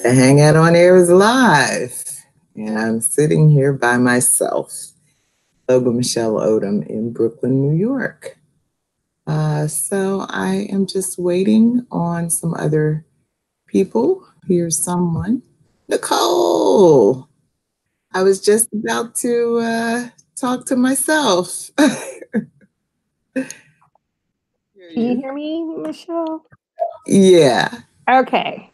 The Hangout on Air is live, and I'm sitting here by myself, Michelle Odom in Brooklyn, New York. So I am just waiting on some other people. Here's someone. Nicole! I was just about to talk to myself. Can you hear me, Michelle? Yeah. Okay.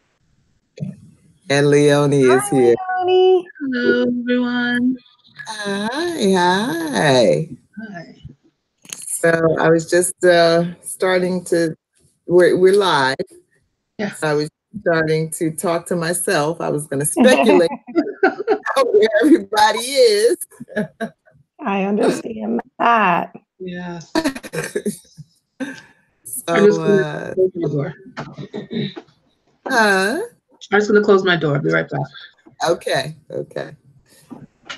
And Leonie is here. Leonie. Hello, everyone. Hi. Hi. So I was just starting to, we're live. Yes. So I was starting to talk to myself. I was going to speculate where everybody is. I understand that. Yes. So, I'm just going to close my door. I'm just going to close my door. I'll be right back. Okay.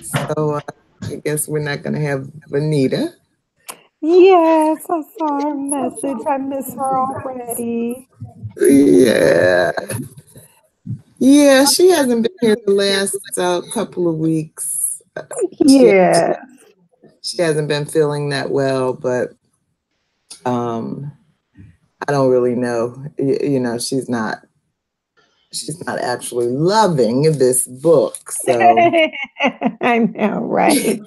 So I guess we're not going to have Vanita. Yes, I saw her message. I miss her already. Yeah, she hasn't been here the last couple of weeks. Yeah. She hasn't been feeling that well, but I don't really know. You know, she's not actually loving this book. So I know, right?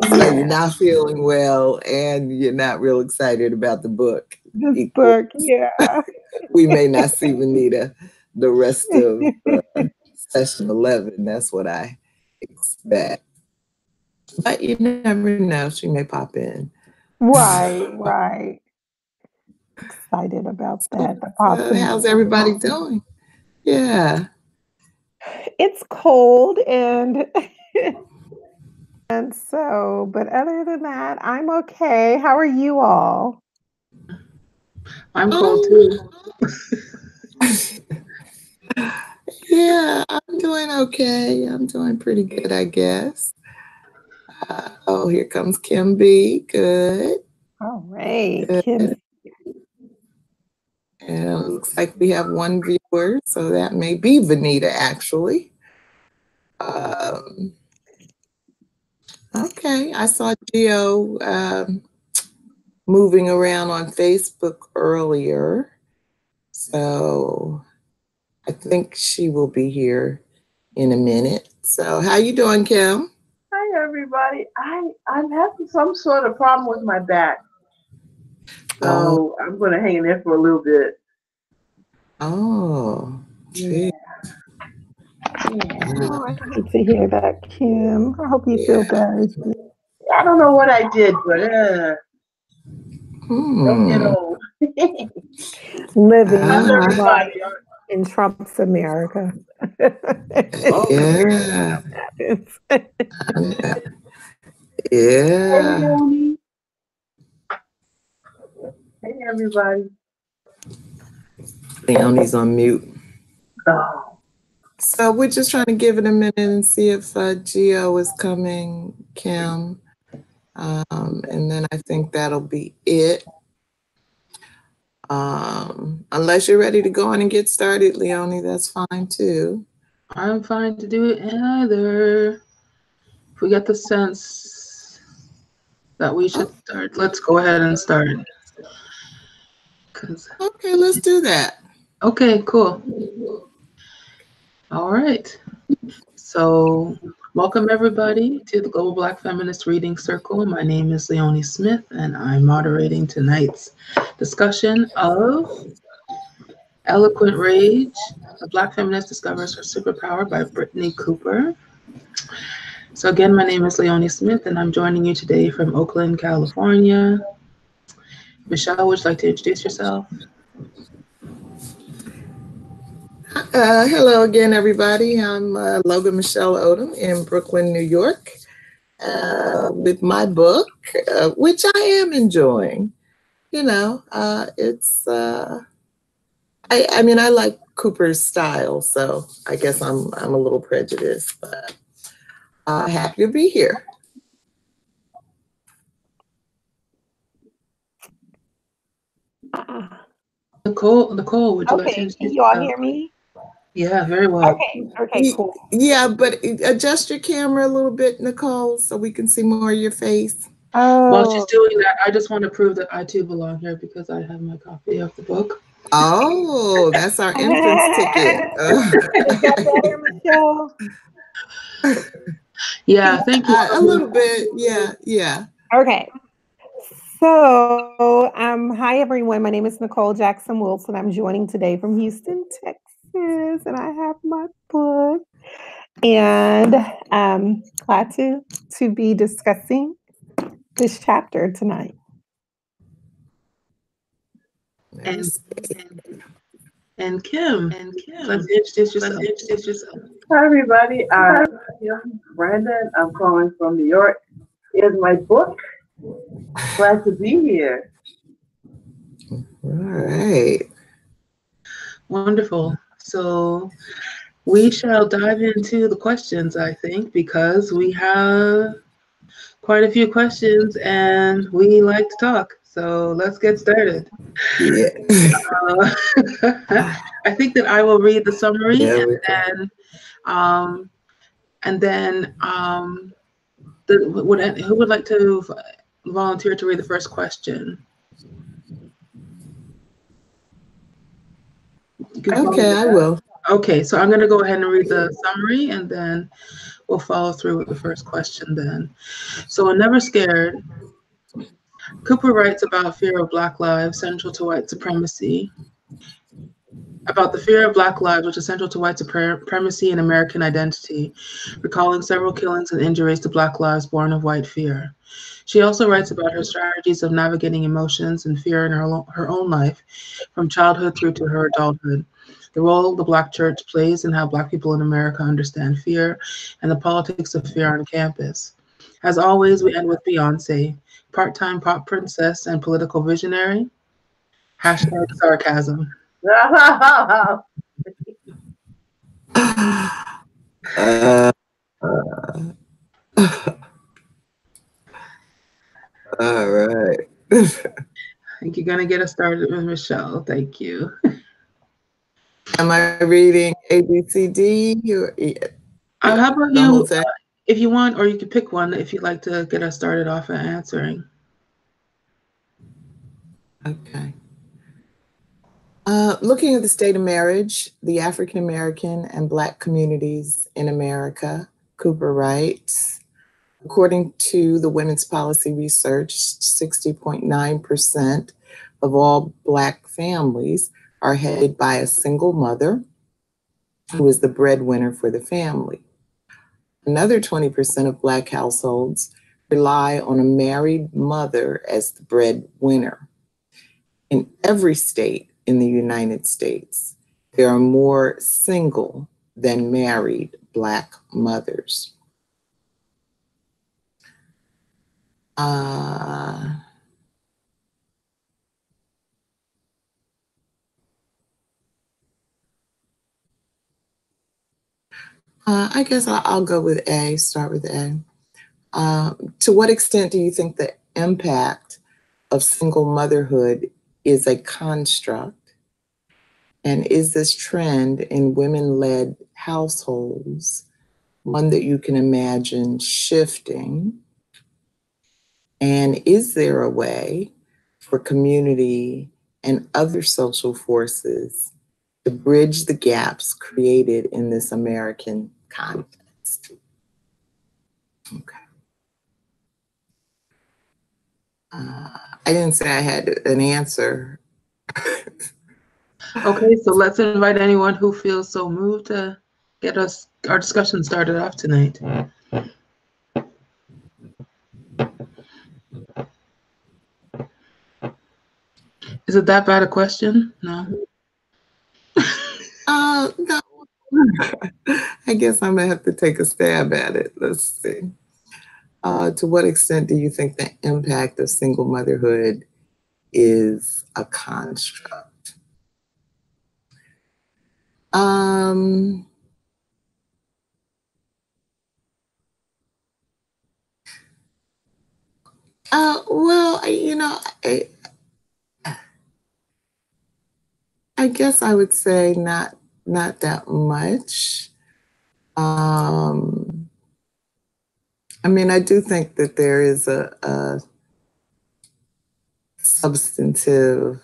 So you're not feeling well and you're not real excited about the book. This book, yeah. We may not see Vanita the rest of session 11. That's what I expect. But you never know. She may pop in. Right. Excited about that. How's everybody doing? Yeah. It's cold and so, but other than that, I'm okay. How are you all? I'm cold too. Yeah, I'm doing okay. I'm doing pretty good, I guess. Here comes Kim B. Good. All right, Good. Kim. And it looks like we have one viewer, so that may be Vanita, actually. Okay, I saw Gio moving around on Facebook earlier, so I think she will be here in a minute. So how you doing, Kim? Hi, everybody. I'm having some sort of problem with my back. So I'm going to hang in there for a little bit. Oh, gee. Oh, I hate to hear that, Kim. I hope you feel better. I don't know what I did, but don't get old. Living in Trump's America. Yeah. Yeah. Hey, everybody. Leonie's on mute. Oh. So we're just trying to give it a minute and see if Gio is coming, Kim. And then I think that'll be it. Unless you're ready to go on and get started, Leonie, that's fine too. I'm fine to do it either. If we get the sense that we should start, let's go ahead and start. Okay, let's do that. Okay, cool. All right. So welcome everybody to the Global Black Feminist Reading Circle. My name is Leonie Smith and I'm moderating tonight's discussion of Eloquent Rage, A Black Feminist Discovers Her Superpower by Brittney Cooper. So again, my name is Leonie Smith and I'm joining you today from Oakland, California. Michelle, would you like to introduce yourself? Hello again, everybody. I'm Logan Michelle Odom in Brooklyn, New York, with my book, which I am enjoying. You know, it's, I mean, I like Cooper's style, so I guess I'm a little prejudiced, but happy to be here. Nicole, would you like to Okay, introduce can you all yourself? hear me? Yeah, very well. Okay, cool. Yeah, but adjust your camera a little bit, Nicole, so we can see more of your face. While she's Oh, doing that, I just want to prove that I too belong here because I have my copy of the book. Oh, that's our entrance ticket. is that better, Michelle? Yeah, thank you. A little bit. Yeah. Okay. So, hi everyone. My name is Nicole Jackson Wilson. I'm joining today from Houston, Texas, and I have my book. And glad to be discussing this chapter tonight. And Kim, let's introduce yourself. Hi, everybody. I'm Brandon. I'm calling from New York. Here's my book. Glad to be here. All right. Wonderful. So we shall dive into the questions, I think, because we have quite a few questions and we like to talk. So let's get started. Yeah. I think that I will read the summary who would like to volunteer to read the first question? Okay, I will. Okay, so I'm going to go ahead and read the summary and then we'll follow through with the first question then. So in Never Scared, Cooper writes about fear of Black lives central to white supremacy, about the fear of Black lives, which is central to white supremacy and American identity, recalling several killings and injuries to Black lives born of white fear. She also writes about her strategies of navigating emotions and fear in her own life, from childhood through to her adulthood, the role the Black church plays and how Black people in America understand fear, and the politics of fear on campus. As always, we end with Beyonce, part-time pop princess and political visionary. #sarcasm. All right. I think you're going to get us started with Michelle. Thank you. Am I reading A, B, C, D? How about you, if you want, or you can pick one if you'd like to get us started off at answering. Okay. Looking at the state of marriage, the African American and Black communities in America, Cooper writes, according to the Women's Policy Research, 60.9% of all Black families are headed by a single mother who is the breadwinner for the family. Another 20% of Black households rely on a married mother as the breadwinner. In every state in the United States, there are more single than married Black mothers. I guess I'll go with A, start with A. To what extent do you think the impact of single motherhood is a construct? And is this trend in women-led households one that you can imagine shifting? And is there a way for community and other social forces to bridge the gaps created in this American context? Okay. I didn't say I had an answer. Okay, so let's invite anyone who feels so moved to get our discussion started off tonight. Is it that bad a question? No. No. I guess I'm gonna have to take a stab at it. Let's see. To what extent do you think the impact of single motherhood is a construct? Well, you know, I guess I would say not not that much. I mean, I do think that there is a substantive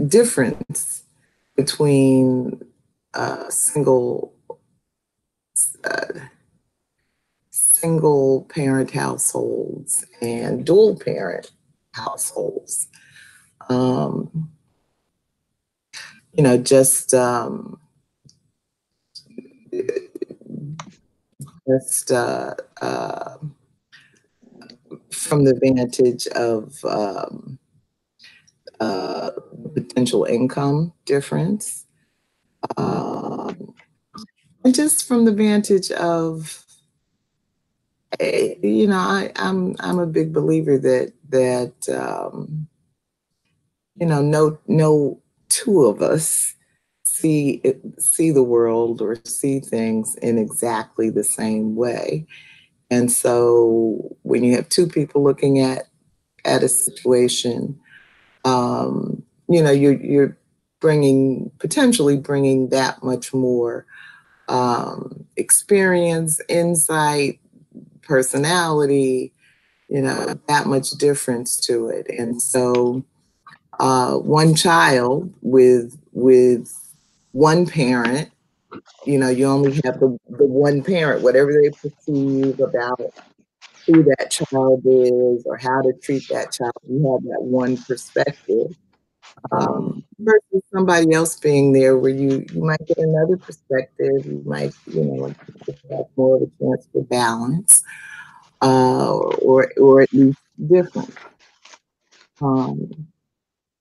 difference between single parent households and dual parent households. You know, just from the vantage of potential income difference, and just from the vantage of, you know, I'm a big believer that you know, no two of us see the world or see things in exactly the same way. And so when you have two people looking at a situation, you know, you're potentially bringing that much more experience, insight, personality, you know, that much difference to it. And so one child with one parent, you know, you only have the one parent, whatever they perceive about who that child is or how to treat that child, you have that one perspective. Versus somebody else being there where you might get another perspective, you might, you know, have more of a chance for balance, or at least different.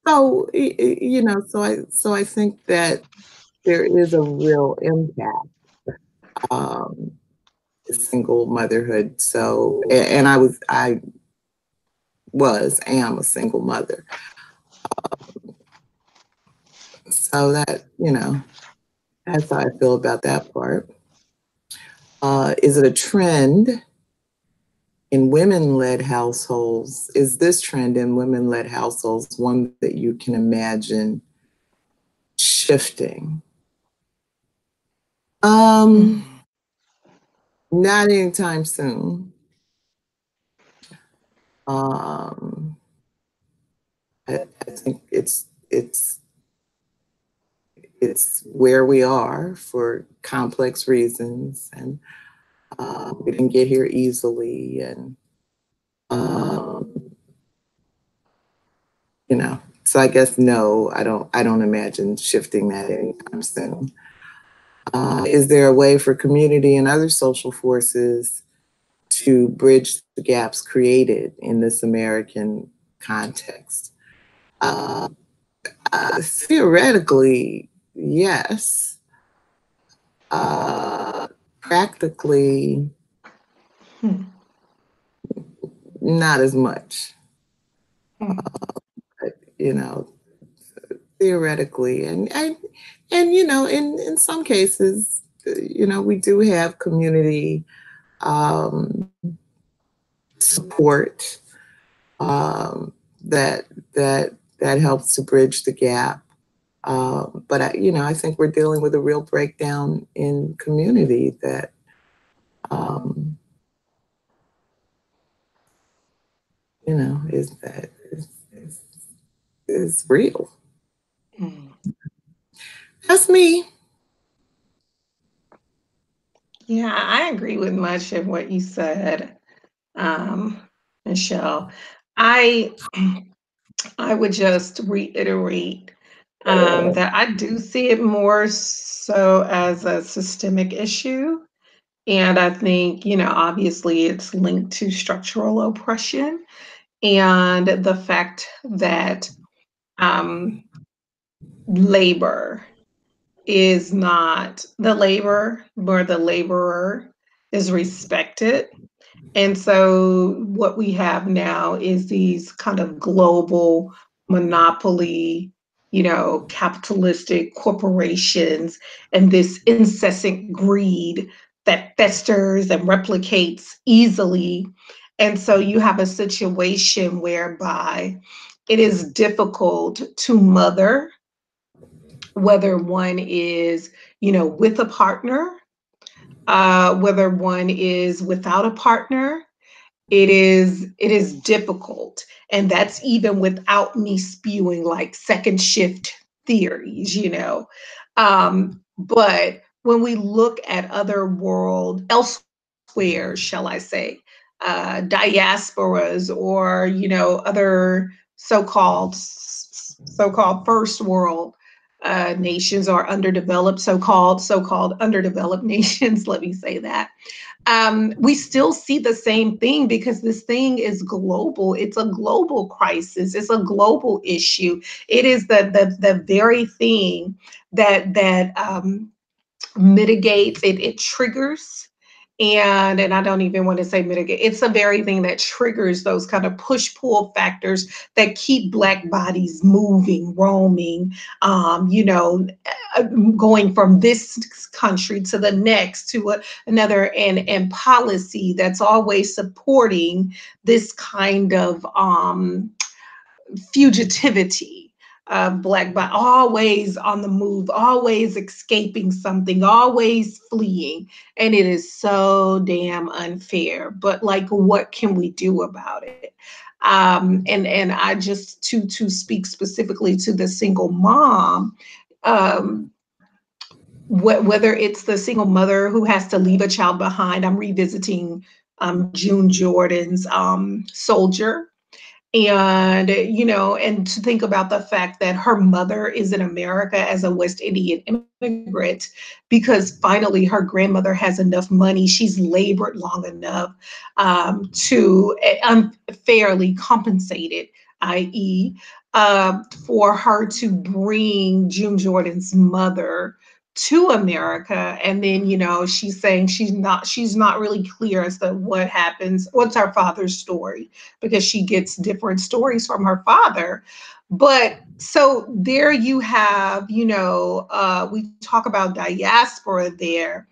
So, you know, so I think that there is a real impact, single motherhood. So, and I am a single mother. So that, you know, that's how I feel about that part. Is it a trend in women-led households? Is this trend in women-led households one that you can imagine shifting? Not anytime soon. I think it's where we are for complex reasons, and we didn't get here easily, and you know. So I guess no, I don't imagine shifting that anytime soon. Is there a way for community and other social forces to bridge the gaps created in this American context? Theoretically, yes. Practically, not as much. But, you know, theoretically, and you know, in some cases, you know, we do have community support that helps to bridge the gap. But you know, I think we're dealing with a real breakdown in community that you know is real. That's me. Yeah, I agree with much of what you said, Michelle. I would just reiterate that I do see it more so as a systemic issue. And I think, you know, obviously it's linked to structural oppression and the fact that labor is not the labor, where the laborer is respected. And so what we have now is these kind of global monopoly, you know, capitalistic corporations and this incessant greed that festers and replicates easily. And so you have a situation whereby it is difficult to mother, whether one is, with a partner, whether one is without a partner. It is difficult. And that's even without me spewing like second shift theories, But when we look at other world, elsewhere, shall I say, diasporas or, other so-called first world nations or underdeveloped, so-called underdeveloped nations, let me say that. We still see the same thing because this thing is global. It's a global crisis. It's a global issue. It is the very thing that mitigates it. It triggers. And I don't even want to say mitigate. It's the very thing that triggers those kind of push-pull factors that keep Black bodies moving, roaming, going from this country to the next to another, and policy that's always supporting this kind of fugitivity. Black body, always on the move, always escaping something, always fleeing. And it is so damn unfair. But like, what can we do about it? And I just to speak specifically to the single mom, whether it's the single mother who has to leave a child behind. I'm revisiting June Jordan's Soldier. And, and to think about the fact that her mother is in America as a West Indian immigrant, because finally her grandmother has enough money. She's labored long enough to unfairly compensated, i.e., for her to bring June Jordan's mother to America. And then, she's saying she's not really clear as to what happens, what's her father's story, because she gets different stories from her father. But so there you have, we talk about diaspora there.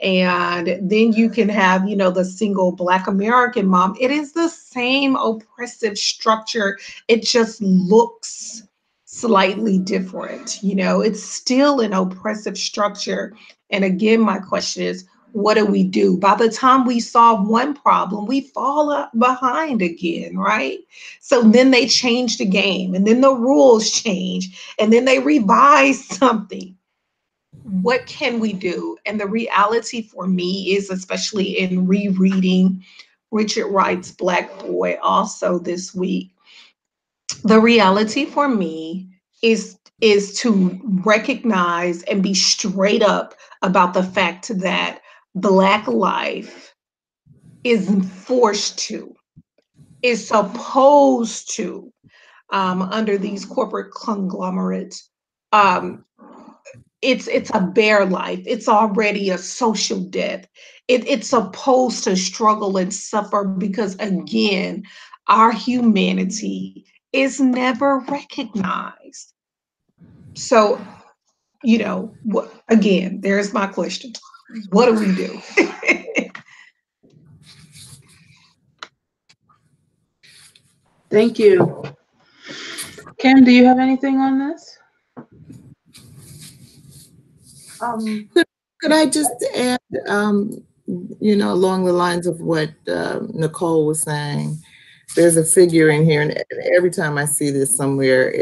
And then you can have, the single Black American mom. It is the same oppressive structure. It just looks slightly different. It's still an oppressive structure. And again, my question is, what do we do? By the time we solve one problem, we fall behind again, right? So then they change the game, and then the rules change, and then they revise something. What can we do? And the reality for me is, especially in rereading Richard Wright's Black Boy also this week, the reality for me is to recognize and be straight up about the fact that Black life is forced to, is supposed to, under these corporate conglomerates, it's a bare life. It's already a social death. It's supposed to struggle and suffer because, again, our humanity is never recognized. So, again, there's my question. What do we do? Thank you. Kim, do you have anything on this? Could I just add, along the lines of what Nicole was saying? There's a figure in here, and every time I see this somewhere,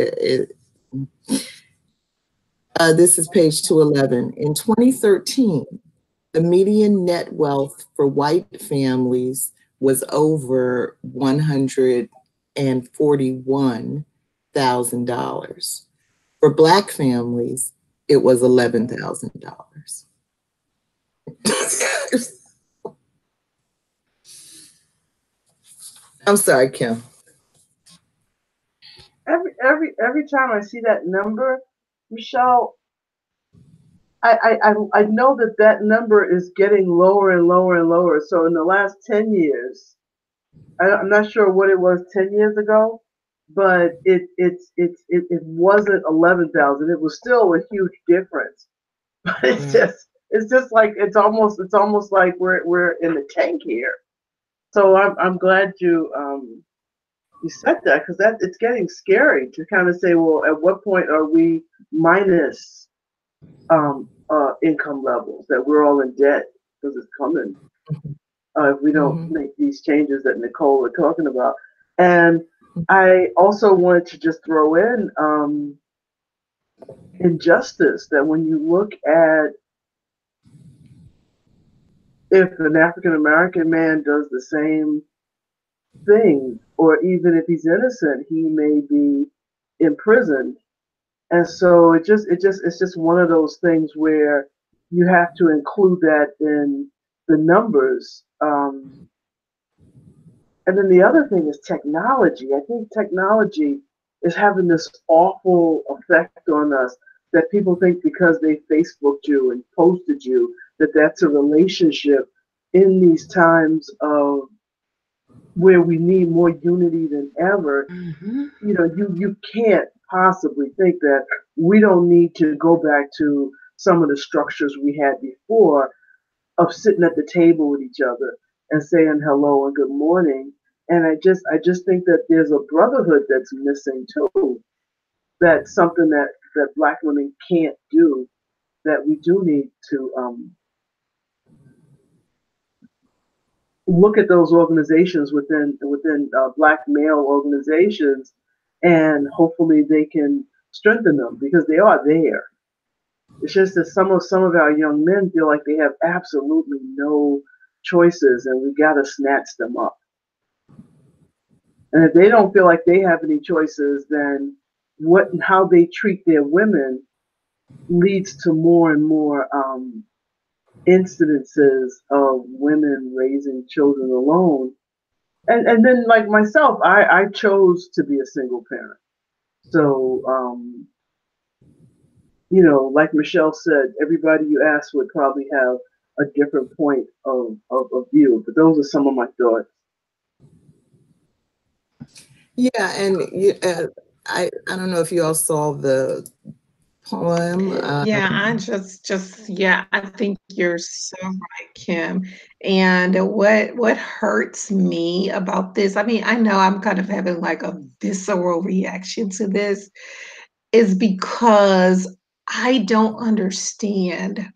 this is page 211. In 2013, the median net wealth for white families was over $141,000. For Black families, it was $11,000. I'm sorry, Kim. Every time I see that number, Michelle, I know that number is getting lower and lower and lower. So in the last 10 years, I'm not sure what it was 10 years ago, but it wasn't 11,000. It was still a huge difference. But it's just like it's almost like we're in the tank here. So I'm glad you you said that because it's getting scary to kind of say, well, at what point are we minus income levels, that we're all in debt because it's coming if we don't make these changes that Nicole are talking about. And I also wanted to just throw in injustice, that when you look at if an African American man does the same thing, or even if he's innocent, he may be imprisoned. And so it's just one of those things where you have to include that in the numbers. And then the other thing is technology. I think technology is having this awful effect on us, that people think because they Facebooked you and posted you, that that's a relationship in these times of where we need more unity than ever. You know, you can't possibly think that we don't need to go back to some of the structures we had before of sitting at the table with each other and saying hello and good morning. And I just think that there's a brotherhood that's missing too. That's something that Black women can't do, that we do need to look at those organizations within Black male organizations, and hopefully they can strengthen them, because they are there. It's just that some of our young men feel like they have absolutely no choices, and we got to snatch them up. And if they don't feel like they have any choices, then what and how they treat their women leads to more and more incidences of women raising children alone. And then, like myself, I chose to be a single parent. So, you know, like Michelle said, everybody you ask would probably have a different point of view. But those are some of my thoughts. Yeah, and I don't know if you all saw the poem. Yeah, I think you're so right, Kim. And what hurts me about this, I mean, I know I'm kind of having like a visceral reaction to this, is because I don't understand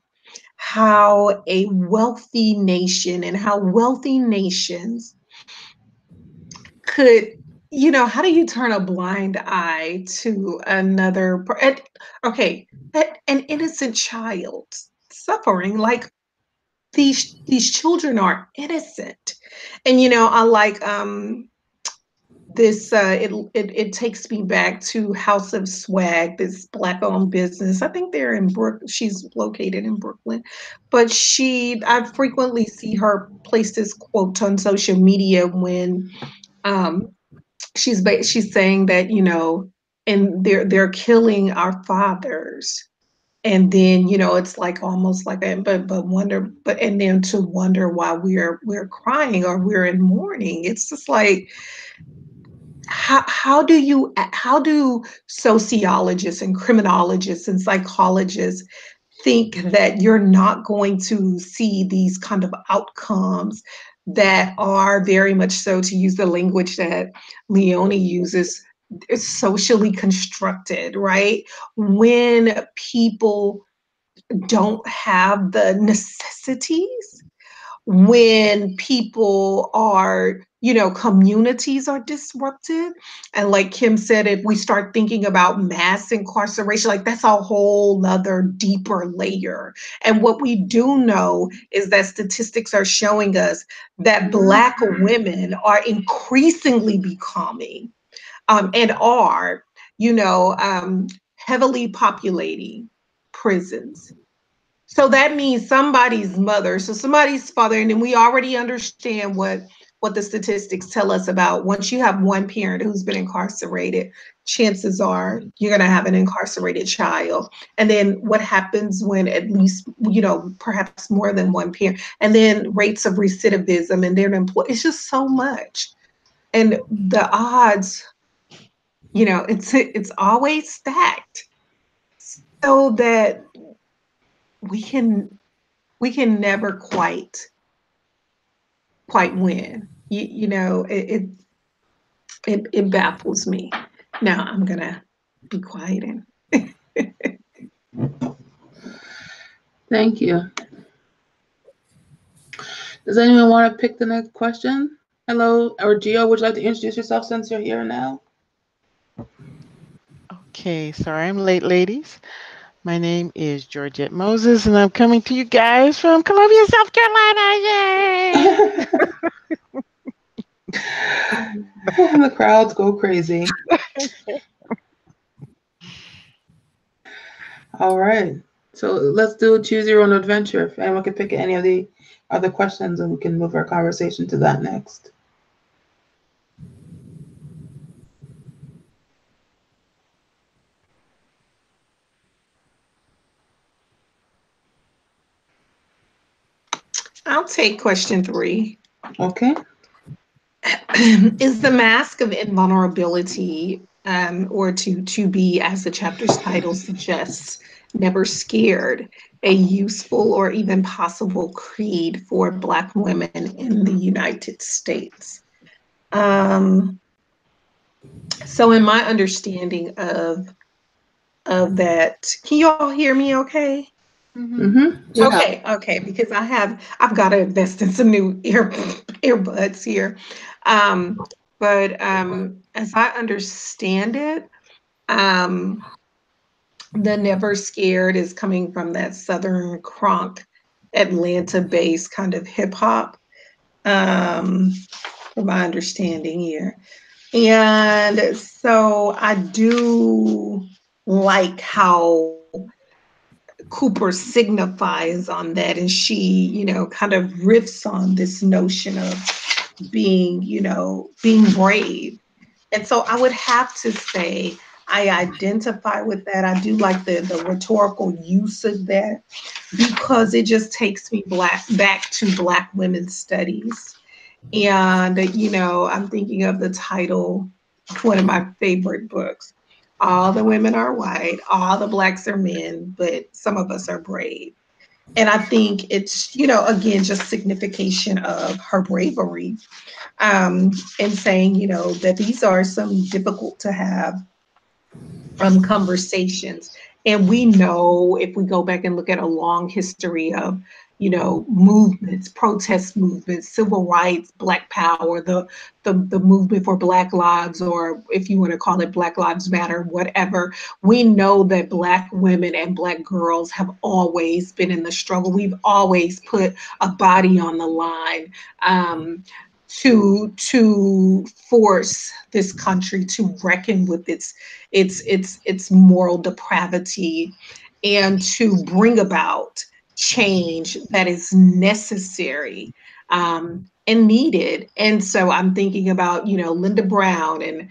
how a wealthy nation and how wealthy nations could, how do you turn a blind eye to another, okay, an innocent child suffering? Like, these children are innocent. And I like this it takes me back to House of Swag, this Black owned business. I think they're in she's located in Brooklyn, but I frequently see her place this quote on social media when she's saying that, and they're killing our fathers. And then, it's like almost like a, and then to wonder why we're crying or we're in mourning. It's just like, how do sociologists and criminologists and psychologists think that you're not going to see these kind of outcomes that are very much so, to use the language that Leonie uses, socially constructed, right? When people don't have the necessities, when people are, communities are disrupted. And like Kim said, if we start thinking about mass incarceration, like that's a whole nother deeper layer. And what we do know is that statistics are showing us that Black women are increasingly becoming and are, heavily populating prisons. So that means somebody's mother, so somebody's father, and then we already understand what the statistics tell us about once you have one parent who's been incarcerated, chances are you're going to have an incarcerated child. And then what happens when at least, perhaps more than one parent, and then rates of recidivism, and they're employed. It's just so much. And the odds, it's always stacked, so that we can never quite win. it baffles me. Now I'm gonna be quiet and Thank you. Does anyone want to pick the next question? Hello, or Gio, would you like to introduce yourself since you're here now? Okay, sorry I'm late, ladies. My name is Georgette Moses, and I'm coming to you guys from Columbia, South Carolina. Yay! The crowds go crazy. All right. So let's do choose your own adventure. If anyone can pick any of the other questions, and we can move our conversation to that next. I'll take question 3. Okay. Is the mask of invulnerability, or to be, as the chapter's title suggests, never scared, a useful or even possible creed for Black women in the United States? So in my understanding of that, can you all hear me okay? Mm-hmm. Yeah. Okay, because I've got to invest in some new earbuds here. But as I understand it, the Never Scared is coming from that Southern crunk, Atlanta-based kind of hip hop, from my understanding here. And so I do like how Cooper signifies on that, and she, kind of riffs on this notion of being brave. And so I would have to say I identify with that. I do like the rhetorical use of that because it just takes me back to Black women's studies. And, I'm thinking of the title of one of my favorite books. All the women are white, all the Blacks are men, but some of us are brave. And I think it's, again, just signification of her bravery, and saying, that these are some difficult to have conversations. And we know, if we go back and look at a long history of, movements, protest movements, civil rights, Black Power, the movement for Black lives, or if you want to call it Black Lives Matter, whatever, we know that Black women and Black girls have always been in the struggle. We've always put a body on the line, to force this country to reckon with its moral depravity, and to bring about change that is necessary, and needed. And so I'm thinking about, Linda Brown and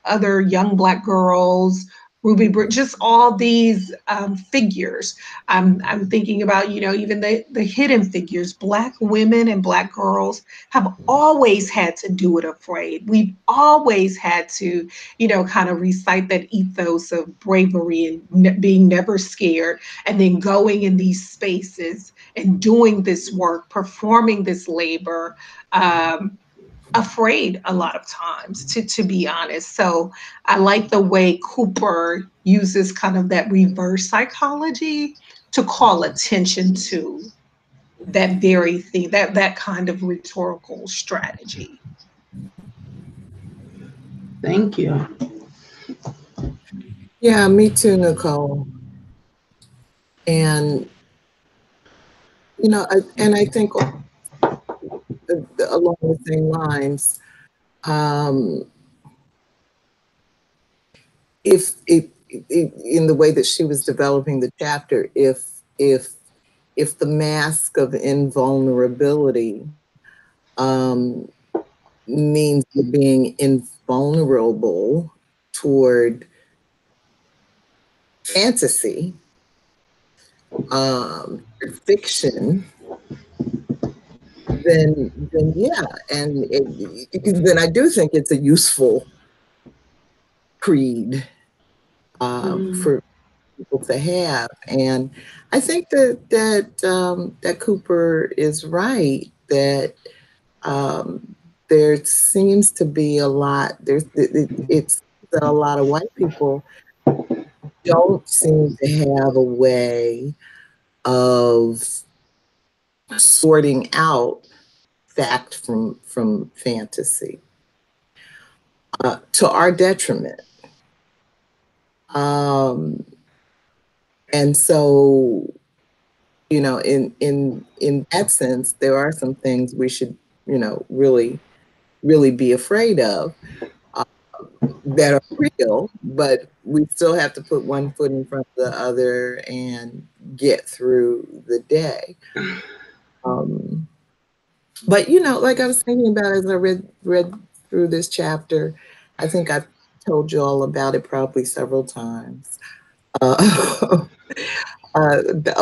other young Black girls, Ruby Britt, just all these figures. I'm thinking about, even the hidden figures. Black women and Black girls have always had to do it afraid. We've always had to, kind of recite that ethos of bravery and being never scared, and then going in these spaces and doing this work, performing this labor, afraid a lot of times, to be honest. So I like the way Cooper uses kind of that reverse psychology to call attention to that very thing, that kind of rhetorical strategy. Thank you. Yeah, me too, Nicole. And, I think along the same lines, if in the way that she was developing the chapter, if the mask of invulnerability means you're being invulnerable toward fantasy, fiction, then yeah, and then I do think it's a useful creed for people to have. And I think that Cooper is right, that there seems to be a lot, it's that a lot of white people don't seem to have a way of sorting out fact from fantasy, to our detriment. And so, you know, in that sense, there are some things we should, you know, really be afraid of, that are real, but we still have to put one foot in front of the other and get through the day. But you know, like I was thinking about as I read through this chapter, I think I've told you all about it probably several times. A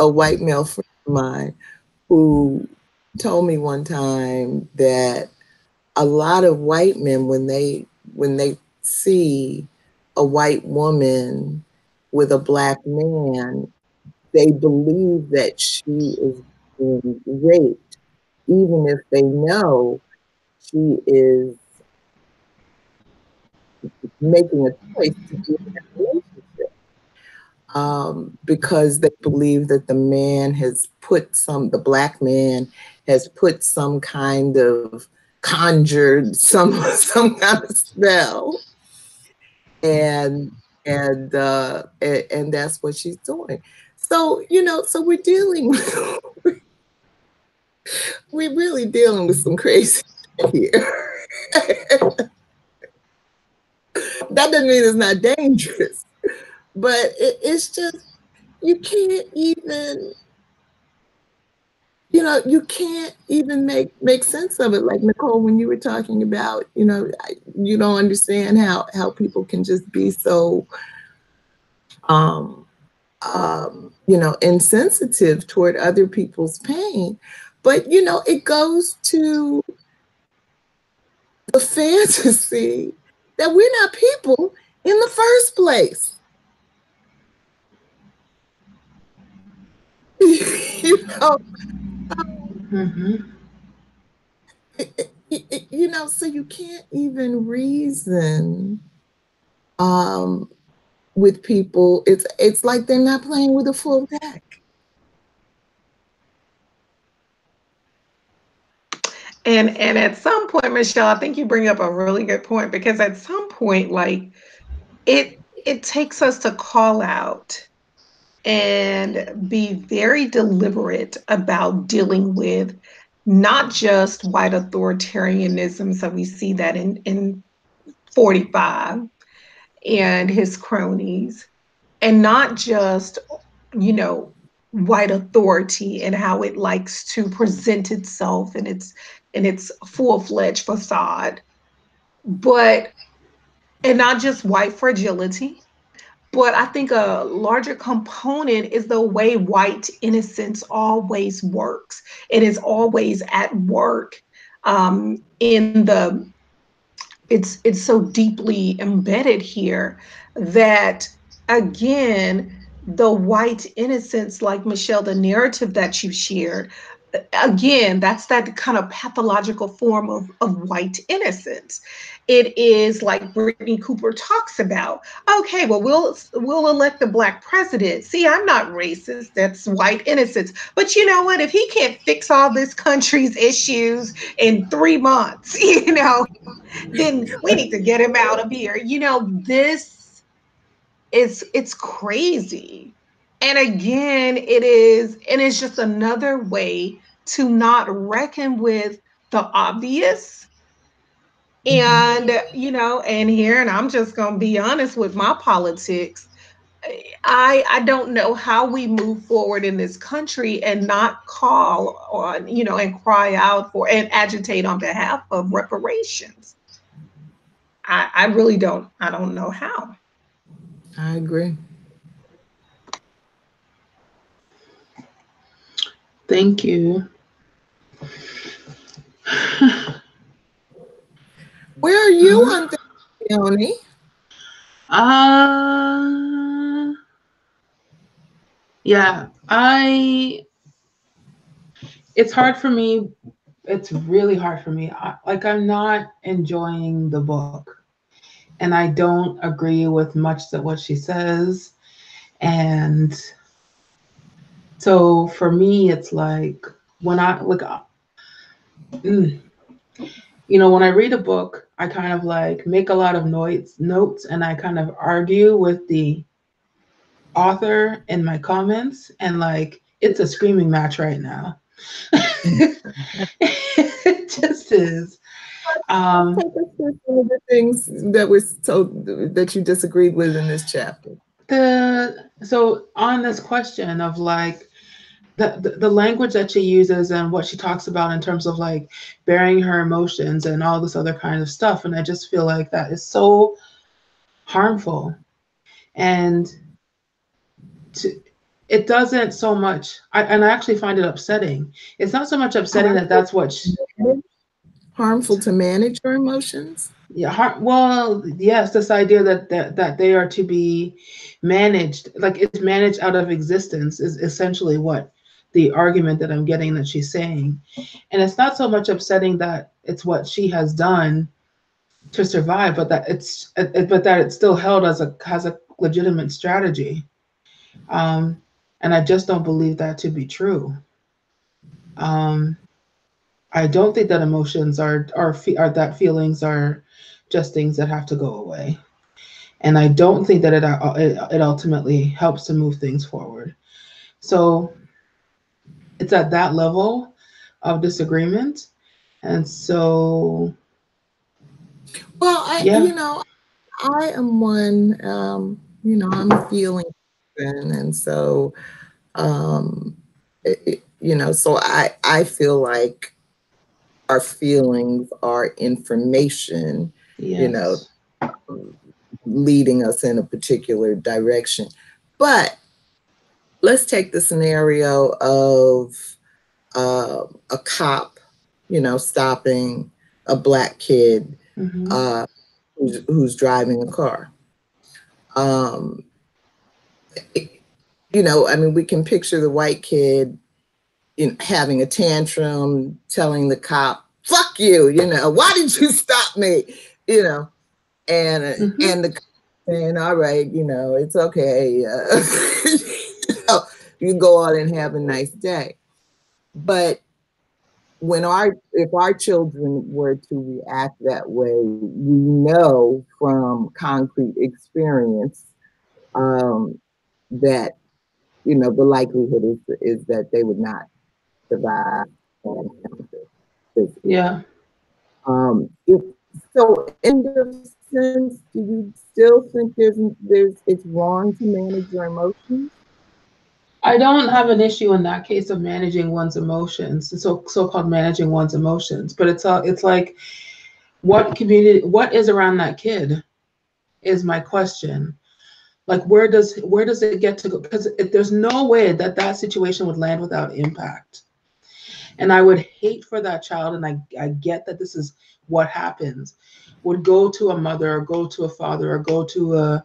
white male friend of mine who told me one time that a lot of white men, when they see a white woman with a black man, they believe that she is being raped, even if they know she is making a choice to be in that relationship. Because they believe that the black man has put some kind of conjured some kind of spell, and that's what she's doing. So, you know, so we're really dealing with some crazy shit here. That doesn't mean it's not dangerous, but it's just, you can't even, you know, you can't even make sense of it. Like Nicole, when you were talking about, you know, you don't understand how people can just be so, you know, insensitive toward other people's pain. But, you know, it goes to the fantasy that we're not people in the first place. You know, you know, so you can't even reason with people. It's like they're not playing with a full deck. And at some point, Michelle, I think you bring up a really good point, because at some point, like, it takes us to call out and be very deliberate about dealing with not just white authoritarianism. So we see that in 45 and his cronies, and not just, you know, white authority and how it likes to present itself in its full-fledged facade, but and not just white fragility. But I think a larger component is the way white innocence always works. It is always at work, in the it's so deeply embedded here that, again, the white innocence, like Michelle, the narrative that you shared, again, that's that kind of pathological form of white innocence. It is like Brittney Cooper talks about. Okay, well, we'll elect a black president. See, I'm not racist. That's white innocence. But you know what? If he can't fix all this country's issues in 3 months, you know, then we need to get him out of here. You know, this it's crazy. And again, it's just another way to not reckon with the obvious. And, you know, and I'm just going to be honest with my politics. I don't know how we move forward in this country and not call on, you know, and cry out for and agitate on behalf of reparations. I really don't. I don't know how. I agree. Thank you. Where are you on that, Leonie? Yeah, it's hard for me it's really hard for me. I'm not enjoying the book, and I don't agree with much that what she says. And so for me, it's like when I like, when I read a book, I kind of like make a lot of notes, and I kind of argue with the author in my comments, and like it's a screaming match right now. It just is. Take us through some of the things that was told that you disagreed with in this chapter. So on this question of like the language that she uses and what she talks about in terms of like bearing her emotions and all this other kind of stuff, and I just feel like that is so harmful, and it doesn't so much. I actually find it upsetting. It's not so much upsetting that that's what harmful to manage your emotions. Yeah, well, yes, this idea that they are to be managed, like it's managed out of existence, is essentially what the argument that I'm getting that she's saying. And it's not so much upsetting that it's what she has done to survive, but that it's still held as a legitimate strategy. And I just don't believe that to be true. I don't think that emotions are that feelings are just things that have to go away. And I don't think that it ultimately helps to move things forward. So it's at that level of disagreement. And so, well, yeah. I am one, I'm a feeling person. And so, so I feel like our feelings are information, Yes. leading us in a particular direction. But let's take the scenario of a cop, stopping a Black kid who's driving a car. We can picture the white kid having a tantrum, telling the cop, "Fuck you," why did you stop me? And the cop saying, "All right, it's okay. You go on and have a nice day." But if our children were to react that way, we know from concrete experience that the likelihood is that they would not survive an encounter. Yeah. So in the sense, do you still think it's wrong to manage your emotions? I don't have an issue in that case of managing one's emotions, so-called managing one's emotions, but it's like what is around that kid is my question. Like where does it get to go? Because there's no way that situation would land without impact. And I would hate for that child, and I get that this is what happens, would go to a mother or go to a father or go to a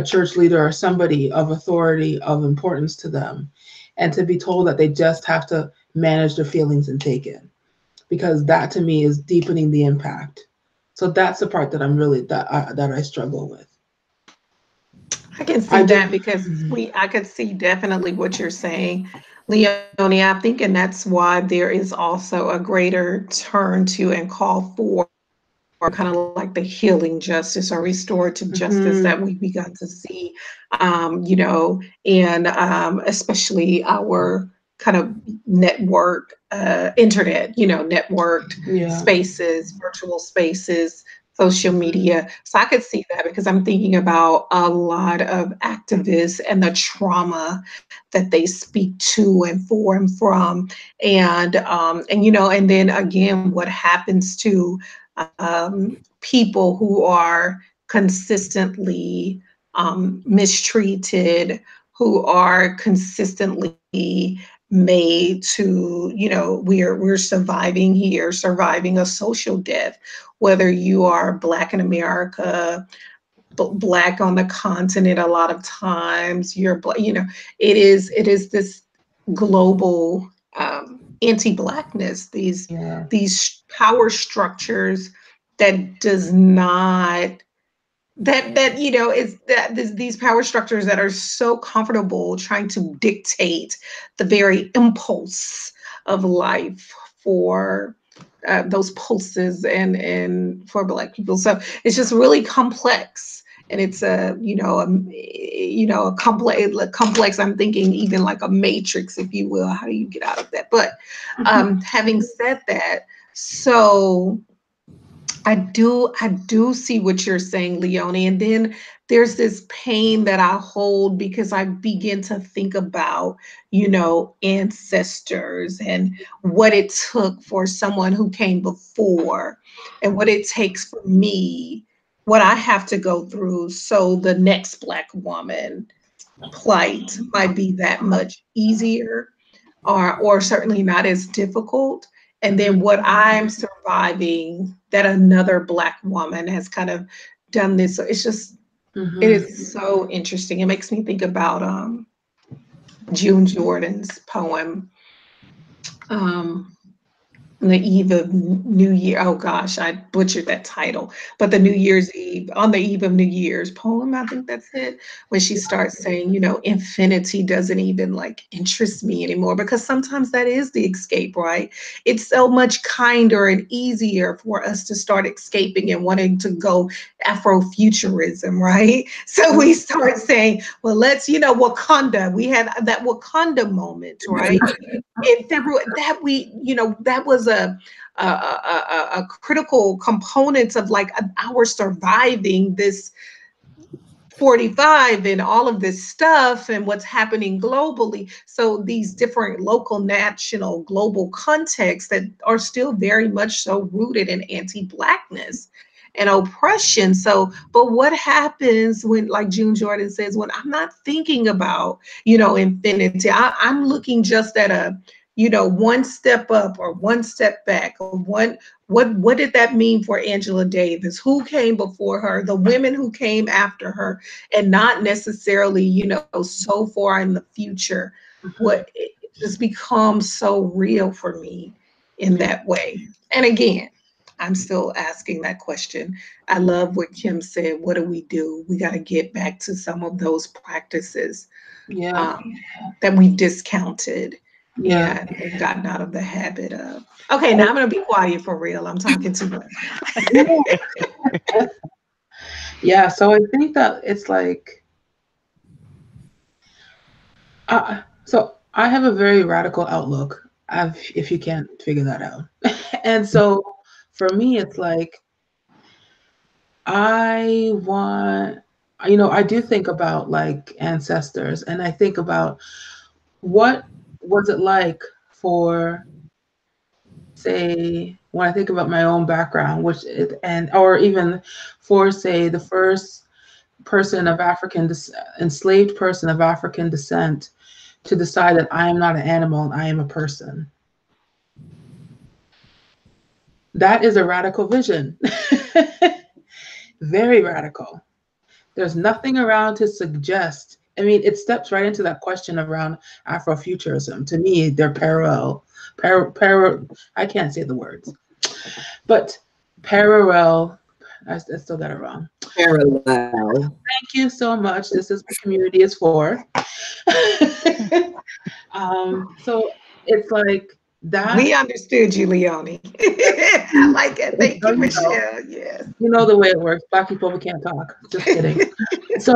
church leader or somebody of authority, of importance to them, and to be told that they just have to manage their feelings and take it, because that to me is deepening the impact. So that's the part that I'm really that I struggle with. I can see that because I could see definitely what you're saying, Leonie. I'm thinking that's why there is also a greater turn to and call for kind of like the healing justice or restorative justice that we've begun to see, and especially our kind of network, internet, networked spaces, virtual spaces, social media. So I could see that because I'm thinking about a lot of activists and the trauma that they speak to and for and from, and then again, what happens to people who are consistently mistreated, who are consistently made to, we're surviving here, surviving a social death, whether you are Black in America, Black on the continent. A lot of times you're, it is this global anti-Blackness, these power structures that does not, that you know, it's that these power structures that are so comfortable trying to dictate the very impulse of life for those pulses and for Black people. So it's just really complex, and it's a complex. I'm thinking even like a matrix, if you will. How do you get out of that? But having said that, so I do see what you're saying, Leonie. And then there's this pain that I hold because I begin to think about, ancestors and what it took for someone who came before and what it takes for me, what I have to go through so the next Black woman plight might be that much easier or certainly not as difficult. And then what I'm surviving that another Black woman has kind of done this. So it's just, it is so interesting. It makes me think about June Jordan's poem, on the eve of New Year. Oh gosh, I butchered that title. But the New Year's Eve, on the eve of New Year's poem, I think that's it. When she starts saying, infinity doesn't even like interest me anymore, because sometimes that is the escape, right? It's so much kinder and easier for us to start escaping and wanting to go Afrofuturism, right? So we start saying, well, let's, Wakanda. We had that Wakanda moment, right? In February, that was a critical component of like our surviving this 45 and all of this stuff and what's happening globally. So these different local, national, global contexts that are still very much so rooted in anti-Blackness and oppression. So, but what happens when, like June Jordan says, when I'm not thinking about, infinity, I'm looking just at a, one step up or one step back, or what did that mean for Angela Davis? Who came before her? The women who came after her, and not necessarily, so far in the future. What it just becomes so real for me in that way. And again, I'm still asking that question. I love what Kim said. What do? We got to get back to some of those practices that we've discounted and gotten out of the habit of. Okay, now I'm going to be quiet for real. I'm talking too much. Yeah, so I think that it's like, so I have a very radical outlook, if you can't figure that out. And so for me, it's like, I do think about like ancestors, and I think about what was it like for, say, when I think about my own background, or even for, say, the first person of enslaved person of African descent to decide that I am not an animal and I am a person. That is a radical vision. Very radical. There's nothing around to suggest. I mean, it steps right into that question around Afrofuturism. To me, they're parallel. I can't say the words, but parallel. I still got it wrong. Parallel. Thank you so much. This is what community is for. So it's like that. We understood you, Leonie. I like it. Thank you, Michelle. Yes. You know the way it works. Black people, we can't talk. Just kidding. So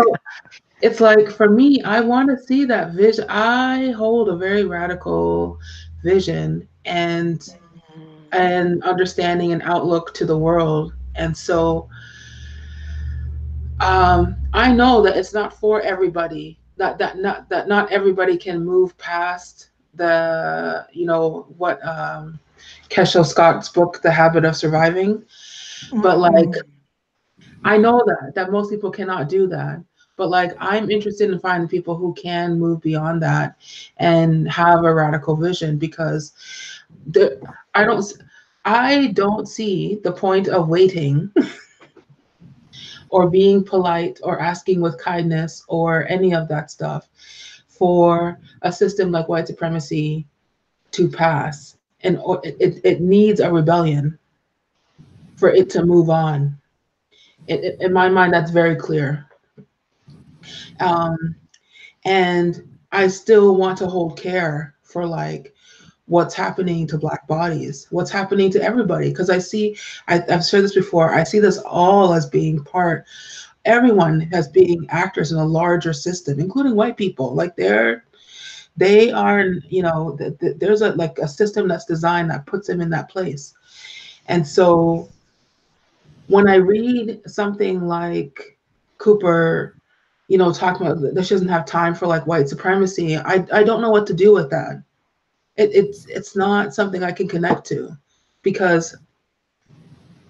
it's like, for me, I want to see that vision. I hold a very radical vision and understanding and outlook to the world. And so I know that it's not for everybody, that not everybody can move past the, what Kesha Scott's book, The Habit of Surviving. But like, I know that most people cannot do that. But like, I'm interested in finding people who can move beyond that and have a radical vision, because I don't see the point of waiting or being polite or asking with kindness or any of that stuff for a system like white supremacy to pass, and it needs a rebellion for it to move on. In my mind, that's very clear. And I still want to hold care for like what's happening to Black bodies, what's happening to everybody. Because I've said this before, I see this all as being everyone as being actors in a larger system, including white people. Like they are, there's a system that's designed that puts them in that place. And so when I read something like Cooper, talking about that she doesn't have time for like white supremacy, I don't know what to do with that. It's not something I can connect to, because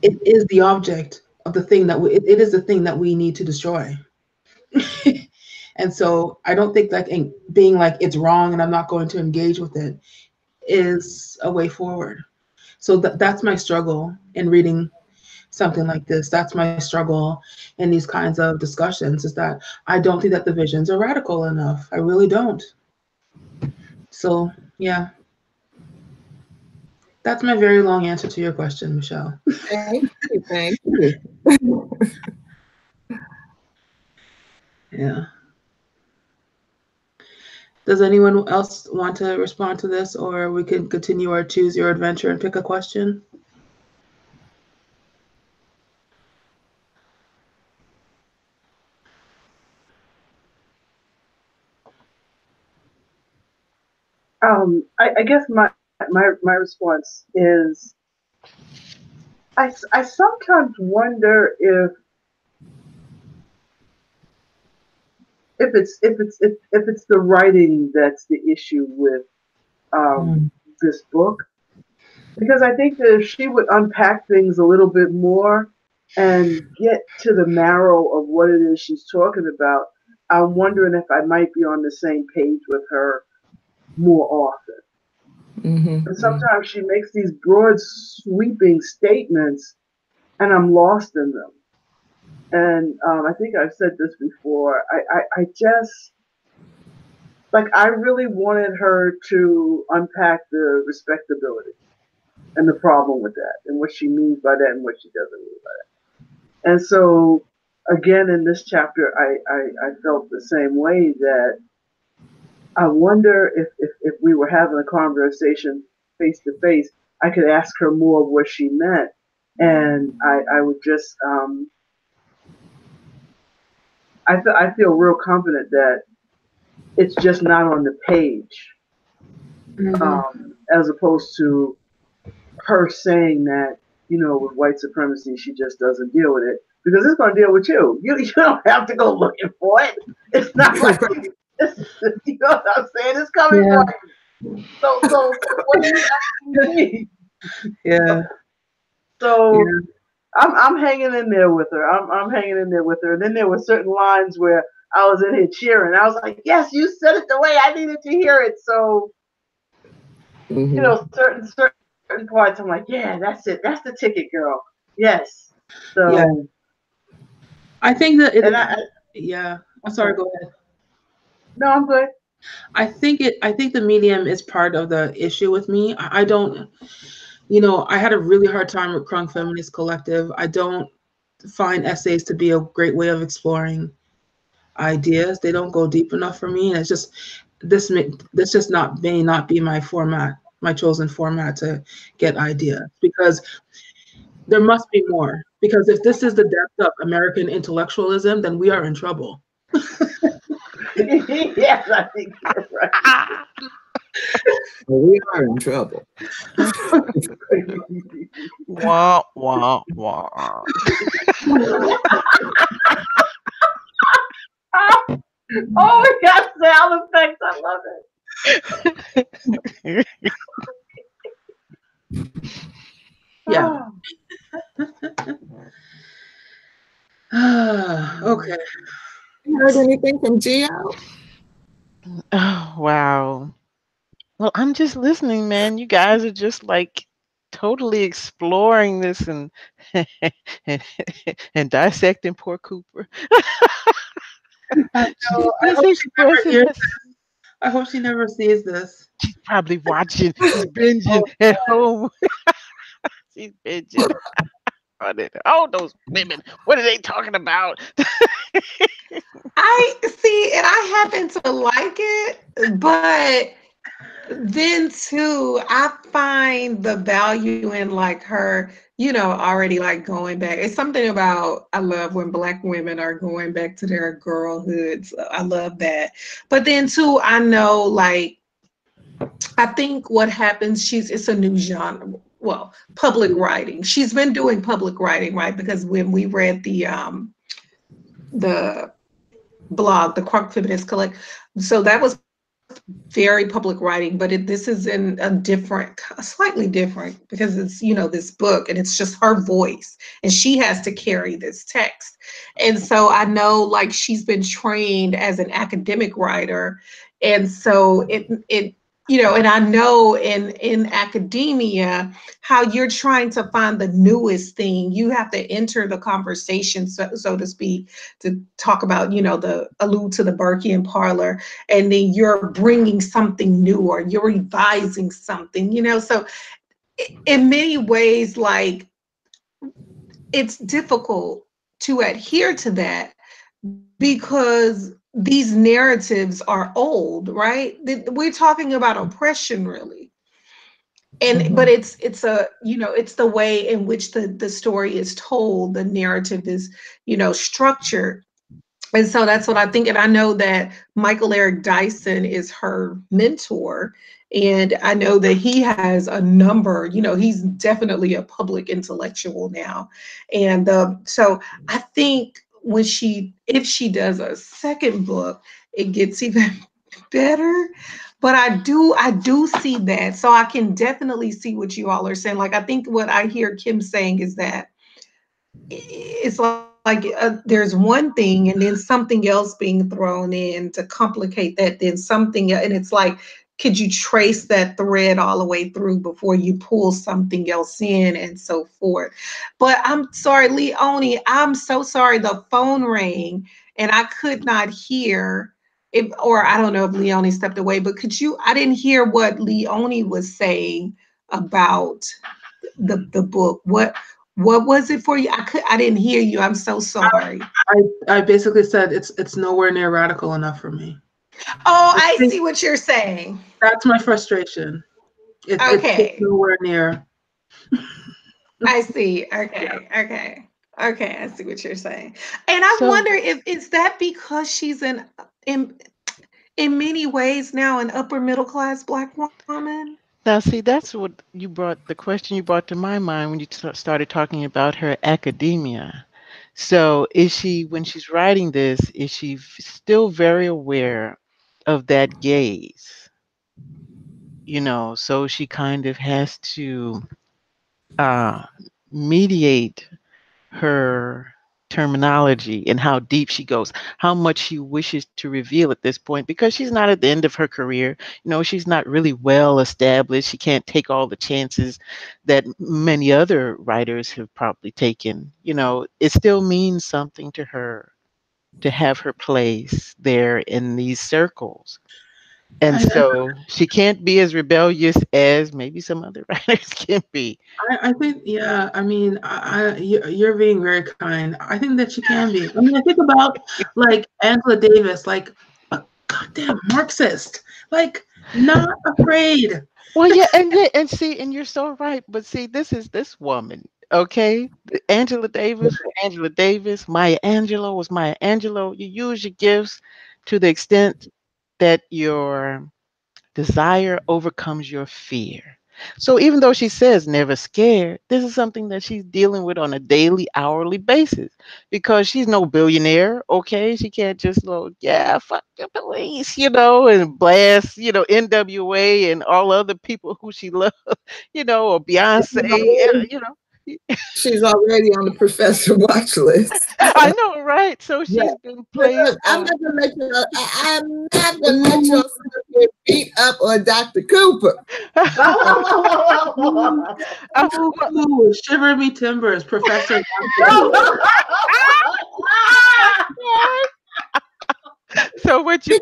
it is the object of the thing that it is the thing that we need to destroy. And so I don't think that being like it's wrong and I'm not going to engage with it is a way forward. So that's my struggle in reading something like this. That's my struggle in these kinds of discussions, is that I don't think that the visions are radical enough. I really don't. So yeah, that's my very long answer to your question, Michelle. Thank you. Thank you. Yeah. Does anyone else want to respond to this, or we can continue our choose your adventure and pick a question? I guess my response is I sometimes wonder if it's the writing that's the issue with this book, because I think that if she would unpack things a little bit more and get to the marrow of what it is she's talking about, I'm wondering if I might be on the same page with her more often. Mm-hmm. And sometimes she makes these broad, sweeping statements, and I'm lost in them. And I think I've said this before. I just, like, I really wanted her to unpack the respectability and the problem with that, and what she means by that and what she doesn't mean by that. And so, again, in this chapter, I felt the same way, that I wonder if we were having a conversation face to face, I could ask her more of what she meant. And I would just, I feel real confident that it's just not on the page, as opposed to her saying that, with white supremacy, she just doesn't deal with it, because it's going to deal with you. You don't have to go looking for it. It's not like, you know what I'm saying? It's coming for you. So what do you actually need? Yeah. So yeah. I'm hanging in there with her. I'm hanging in there with her. And then there were certain lines where I was in here cheering. I was like, yes, you said it the way I needed to hear it. So, certain parts, I'm like, yeah, that's it. That's the ticket, girl. Yes. So yeah. I think that yeah. I'm sorry, go ahead. No, I'm good. I think the medium is part of the issue with me. I don't, I had a really hard time with Crunk Feminist Collective. I don't find essays to be a great way of exploring ideas. They don't go deep enough for me, and it's just this just may not be my format, my chosen format to get ideas, because there must be more. Because if this is the depth of American intellectualism, then we are in trouble. Yes, I think you're right. We are in trouble. Wah, wah, wah. Oh, we got sound effects. I love it. Yeah. Okay. You heard anything from Gio? Oh, wow. Well, I'm just listening, man. You guys are just like totally exploring this and and dissecting poor Cooper. I She's just expressing I hope she never sees this. She's probably watching. She's binging Oh, at home. She's binging on it. Oh, those women. What are they talking about? I see, and I happen to like it, but then too, I find the value in like her, already like going back. It's something about I love when Black women are going back to their girlhood. So I love that. But then too, I know like I think what happens, it's a new genre. Well, public writing. She's been doing public writing, right? Because when we read the blog, the Crunk Feminist Collect, so that was very public writing, but this is in a different, slightly different, because it's this book and it's just her voice and she has to carry this text. And so I know like she's been trained as an academic writer, and so it and I know in academia how you're trying to find the newest thing. You have to enter the conversation, so to speak, to talk about, the allude to the Burkean parlor, and then you're bringing something new or you're revising something, So in many ways, like it's difficult to adhere to that because these narratives are old, right? We're talking about oppression, really. And but it's it's the way in which the story is told, the narrative is structured. And so that's what I think. And I know that Michael Eric Dyson is her mentor. And I know that he has a number, he's definitely a public intellectual now. And so I think if she does a second book, it gets even better. But I do see that. So I can definitely see what you all are saying. Like, I think what I hear Kim saying is that it's like there's one thing and then something else being thrown in to complicate that, then something, and it's like, could you trace that thread all the way through before you pull something else in and so forth? But I'm sorry, Leonie, I'm so sorry. The phone rang and I could not hear it, or I don't know if Leonie stepped away, but I didn't hear what Leonie was saying about the book. What was it for you? I didn't hear you. I'm so sorry. I basically said it's nowhere near radical enough for me. Oh, I see what you're saying. That's my frustration. Okay. It's nowhere near. I see. Okay. Yeah. Okay. I see what you're saying. And I wonder if is that because she's in many ways now an upper middle class Black woman. Now, see, that's what the question you brought to my mind when you started talking about her academia. So, when she's writing this, is she still very aware of that gaze? So she kind of has to mediate her terminology and how deep she goes, how much she wishes to reveal at this point, because she's not at the end of her career. She's not really well established. She can't take all the chances that many other writers have probably taken. It still means something to her to have her place there in these circles. And so she can't be as rebellious as maybe some other writers can be. I think, yeah, I mean, you're being very kind. I think that she can be. I mean, I think about like Angela Davis, like a goddamn Marxist, like not afraid. Well, yeah, and you're so right. But see, this is this woman, okay? Angela Davis, Angela Davis, Maya Angelou was Maya Angelou. You use your gifts to the extent that your desire overcomes your fear. So even though she says never scared, this is something that she's dealing with on a daily, hourly basis, because she's no billionaire, okay? She can't just go, yeah, fuck the police, and blast, NWA and all other people who she loves, or Beyonce, She's already on the professor watch list. I know, right? So she's been playing. I'm not gonna let you. I'm not gonna let you get beat up on Dr. Cooper. Shiver me timbers, Professor. So So what you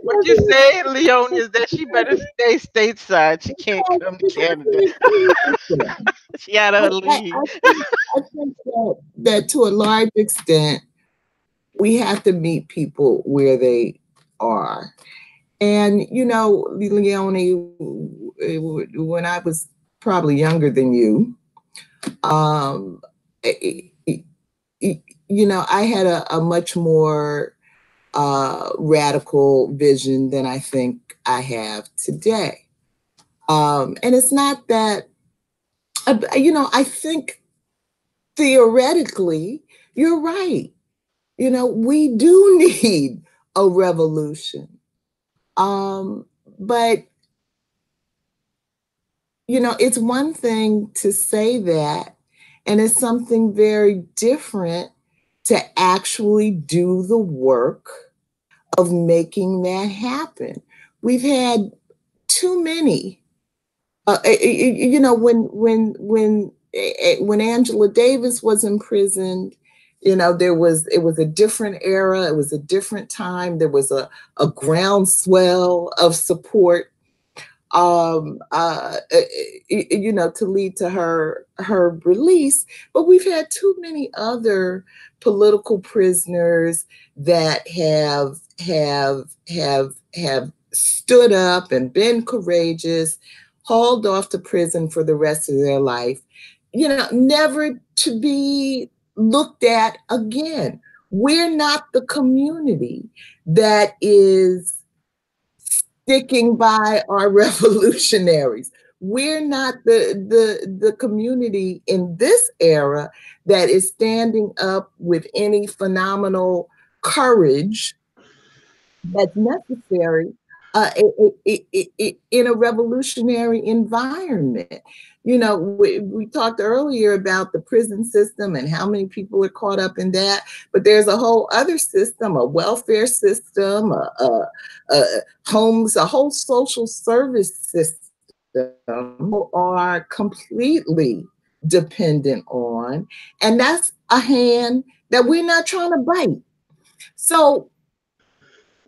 say, Leonie, is that she better stay stateside. She can't come to Canada. She out of her league. I think that to a large extent, we have to meet people where they are. And, you know, Leonie, when I was probably younger than you, you know, I had a much more radical vision than I think I have today. And it's not that, you know, I think theoretically, you're right. You know, we do need a revolution. But, you know, it's one thing to say that, and it's something very different to actually do the work of making that happen. We've had too many. You know, when Angela Davis was imprisoned, you know, it was a different era. It was a different time. There was a groundswell of support, you know, to lead to her release. But we've had too many other political prisoners that have stood up and been courageous, hauled off to prison for the rest of their life, you know, never to be looked at again. We're not the community that is sticking by our revolutionaries. We're not the community in this era that is standing up with any phenomenal courage that's necessary in a revolutionary environment. You know, we talked earlier about the prison system and how many people are caught up in that, but there's a whole other system, a welfare system, homes, a whole social service system are completely dependent on, and that's a hand that we're not trying to bite. So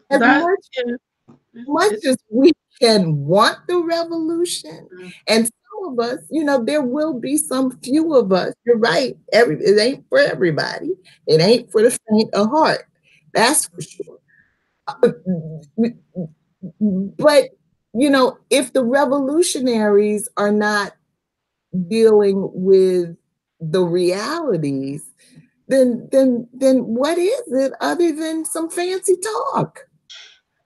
as much as we can want the revolution, and some of us, you know, there will be some few of us, you're right, it ain't for everybody. It ain't for the faint of heart. That's for sure. But, you know, if the revolutionaries are not dealing with the realities, then what is it other than some fancy talk?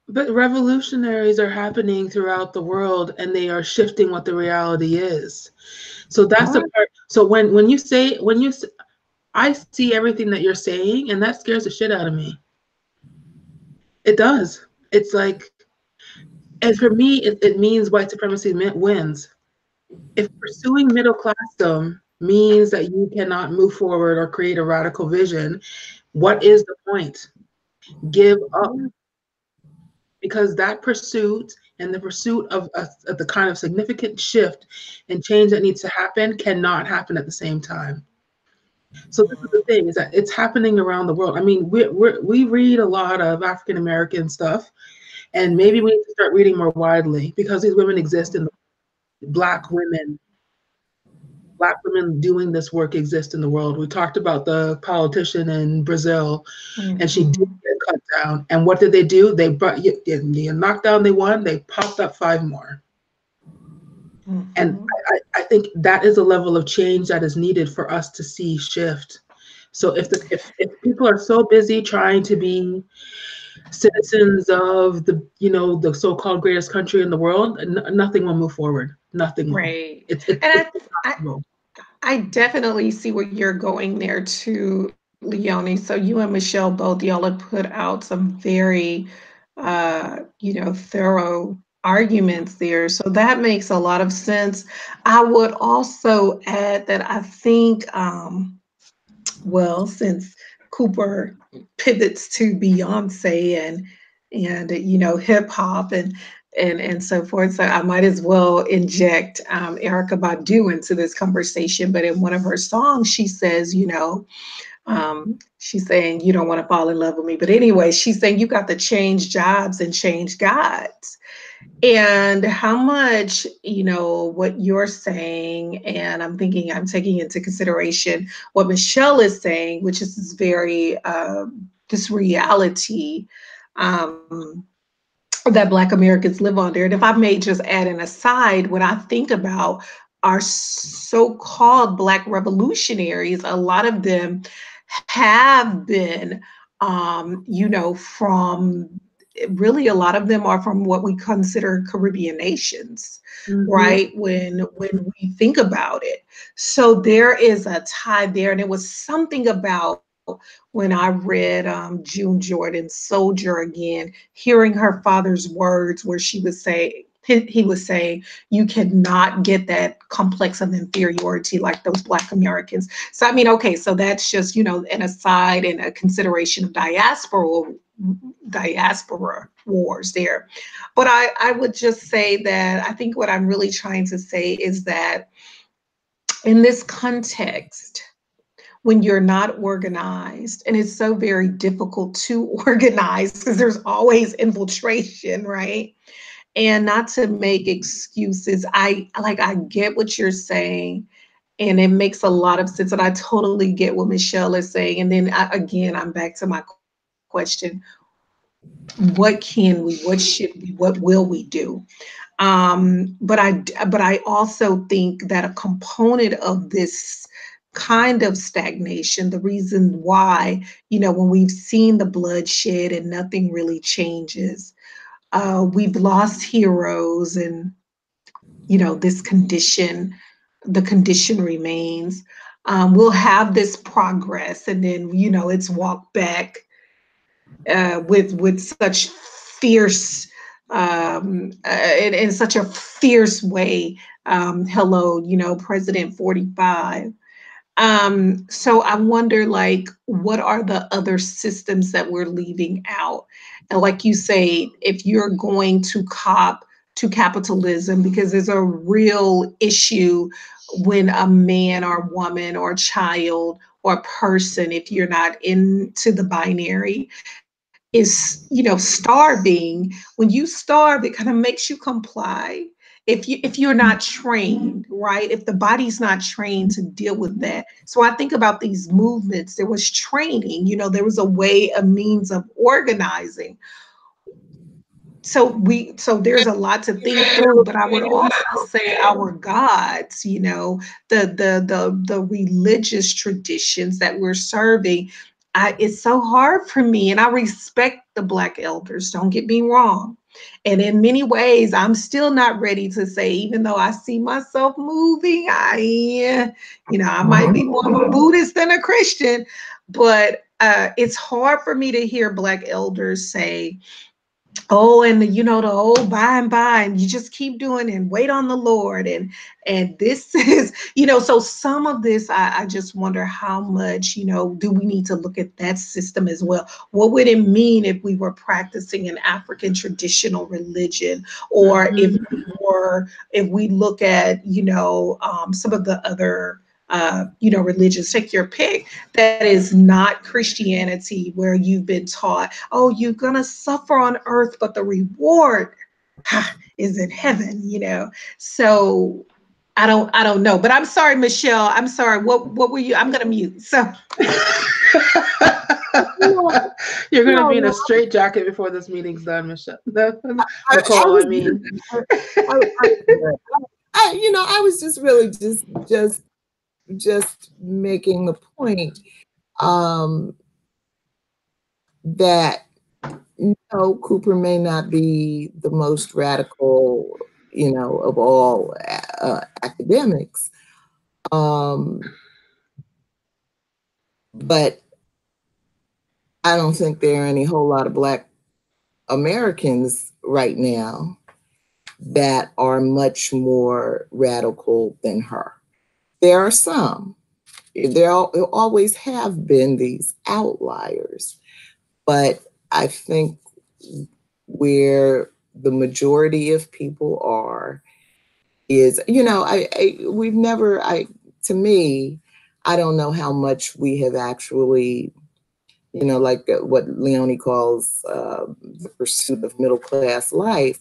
But revolutionaries are happening throughout the world, and they are shifting what the reality is. So that's the part. So when you say, I see everything that you're saying, and that scares the shit out of me. It does. It's like, and for me, it means white supremacy wins. If pursuing middle classdom means that you cannot move forward or create a radical vision, what is the point? Give up. Because that pursuit and the pursuit of the kind of significant shift and change that needs to happen cannot happen at the same time. So this is the thing, is that it's happening around the world. I mean, we read a lot of African American stuff, and maybe we need to start reading more widely, because these women exist in the Black women doing this work exist in the world. We talked about the politician in Brazil, and she did get cut down. And what did they do? They brought you knocked down, they won, they popped up 5 more. And I think that is a level of change that is needed for us to see shift. So if people are so busy trying to be citizens of the, you know, the so-called greatest country in the world, nothing will move forward. Nothing will. Right. I definitely see where you're going there too, Leonie. So you and Michelle, both y'all have put out some very, you know, thorough arguments there. So that makes a lot of sense. I would also add that I think, well, since Cooper pivots to Beyonce and you know, hip hop and so forth, so I might as well inject Erykah Badu into this conversation. But in one of her songs, she says, you know, She's saying, you don't want to fall in love with me. But anyway, she's saying you got to change jobs and change gods. And how much, what you're saying, and I'm thinking I'm taking into consideration what Michelle is saying, which is this very, this reality that Black Americans live under. And if I may just add an aside, when I think about our so-called Black revolutionaries, a lot of them have been, from really a lot of them are from what we consider Caribbean nations, right? When we think about it. So there is a tie there. And it was something about when I read June Jordan's Soldier again, hearing her father's words where she would say, he was saying, you cannot get that complex of inferiority like those Black Americans. So, I mean, okay, so that's just, an aside and a consideration of diaspora wars there. But I would just say that I think what I'm really trying to say is that in this context, when you're not organized, and it's so very difficult to organize because there's always infiltration, right? And not to make excuses. I get what you're saying, and it makes a lot of sense. And I totally get what Michelle is saying. And then I'm back to my question. What can we, what should we, what will we do? But I also think that a component of this kind of stagnation, the reason why, when we've seen the bloodshed and nothing really changes, we've lost heroes, and this condition, the condition remains. We'll have this progress, and then it's walked back with such fierce in such a fierce way. Hello, President 45. So I wonder, like, what are the other systems that we're leaving out? And like you say, if you're going to cop to capitalism, because there's a real issue when a man or woman or child or person, if you're not into the binary, is starving. When you starve, it kind of makes you comply. If you're not trained, right? If the body's not trained to deal with that. So I think about these movements. There was training. There was a way, a means of organizing. So there's a lot to think through, but I would also say our gods, the religious traditions that we're serving. It's so hard for me, and I respect the Black elders, don't get me wrong. And in many ways, I'm still not ready to say, even though I see myself moving, I might be more of a Buddhist than a Christian, but it's hard for me to hear Black elders say, oh, and the old by and by, and you just keep doing and wait on the Lord. And this is, so some of this, I just wonder how much, do we need to look at that system as well? What would it mean if we were practicing an African traditional religion, or if we look at, some of the other religions, take your pick, that is not Christianity, where you've been taught, oh, you're gonna suffer on earth, but the reward is in heaven, So I don't know. But I'm sorry, Michelle. I'm sorry. What were you? I'm gonna mute. So you're gonna be in a straitjacket before this meeting's done, Michelle. Nicole, I mean. I was just really just making the point that Cooper may not be the most radical, of all academics, but I don't think there are any whole lot of Black Americans right now that are much more radical than her. There are some. There always have been these outliers, but I think where the majority of people are is, to me, I don't know how much we have actually, like what Leonie calls the pursuit of middle class life.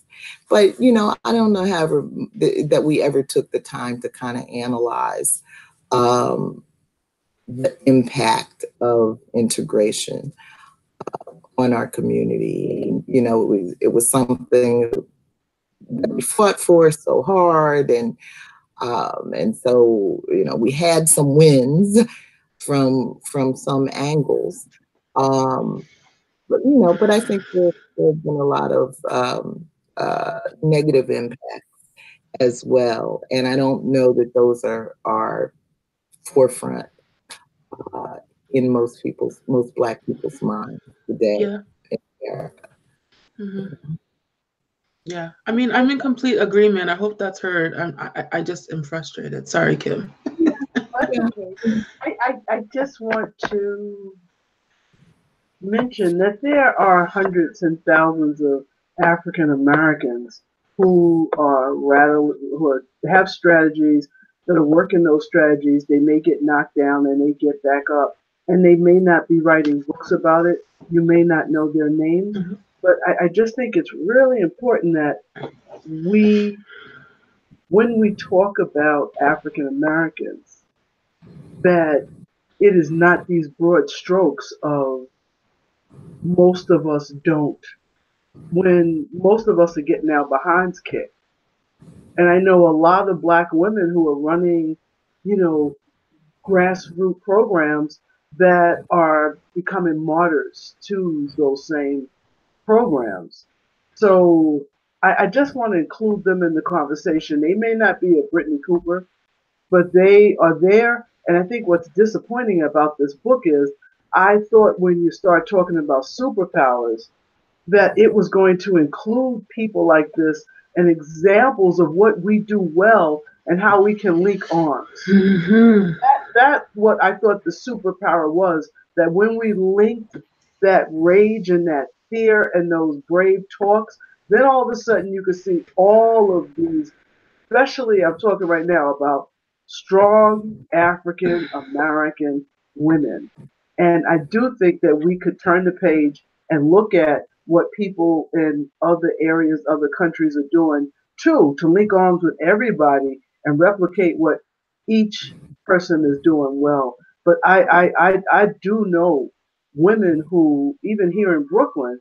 But, I don't know that we ever took the time to kind of analyze the impact of integration on our community. It was something that we fought for so hard, and so we had some wins from some angles, but I think there's been a lot of negative impact as well, and I don't know that those are forefront in most Black people's minds today. Yeah. In America. Mm-hmm. Yeah, I mean, I'm in complete agreement. I hope that's heard. I just am frustrated. Sorry, Kim. Okay. I just want to mention that there are hundreds and thousands of African Americans who have strategies, that are working those strategies. They may get knocked down and they get back up, and they may not be writing books about it. You may not know their names, Mm-hmm. but I just think it's really important that when we talk about African Americans, that it is not these broad strokes of most of us don't, when most of us are getting our behinds kicked. And I know a lot of Black women who are running, grassroots programs that are becoming martyrs to those same programs. So I just want to include them in the conversation. They may not be a Brittney Cooper, but they are there. And I think what's disappointing about this book is I thought when you start talking about superpowers that it was going to include people like this and examples of what we do well and how we can link arms. Mm-hmm. That's what I thought the superpower was, that when we linked that rage and that fear and those brave talks, then all of a sudden you could see all of these, especially I'm talking right now about strong African American women. And I do think that we could turn the page and look at what people in other areas, other countries are doing too, to link arms with everybody and replicate what each person is doing well. But I do know women who, even here in Brooklyn,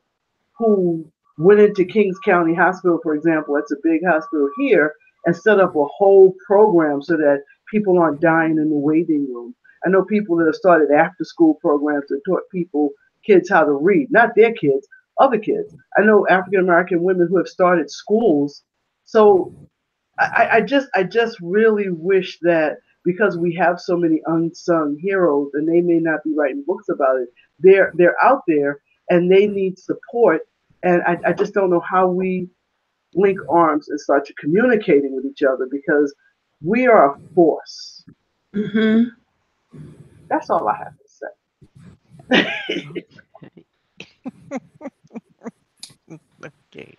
who went into Kings County Hospital, for example, that's a big hospital here, and set up a whole program so that people aren't dying in the waiting room. I know people that have started after school programs that taught kids how to read, not their kids, other kids. I know African American women who have started schools. So I just really wish that, because we have so many unsung heroes and they may not be writing books about it, they're out there and they need support. And I just don't know how we link arms and start to communicating with each other, because we are a force. Mm-hmm. That's all I have to say. Okay.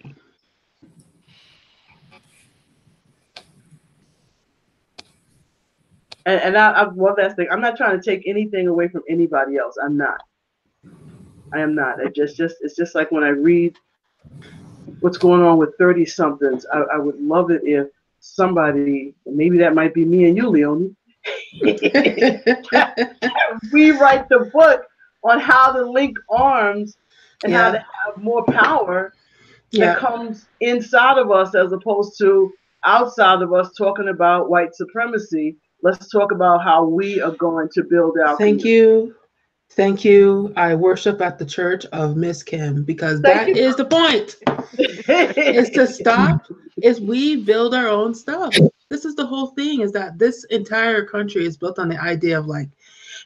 And I one last thing. I'm not trying to take anything away from anybody else. I am not. It's just like when I read what's going on with 30 somethings. I would love it if somebody, maybe that might be me and you, Leonie, rewrite the book on how to link arms and how to have more power that comes inside of us as opposed to outside of us talking about white supremacy. Let's talk about how we are going to build our community. Thank you. I worship at the church of Miss Kim, because that is the point. Is to stop, is we build our own stuff. This is the whole thing, is that this entire country is built on the idea of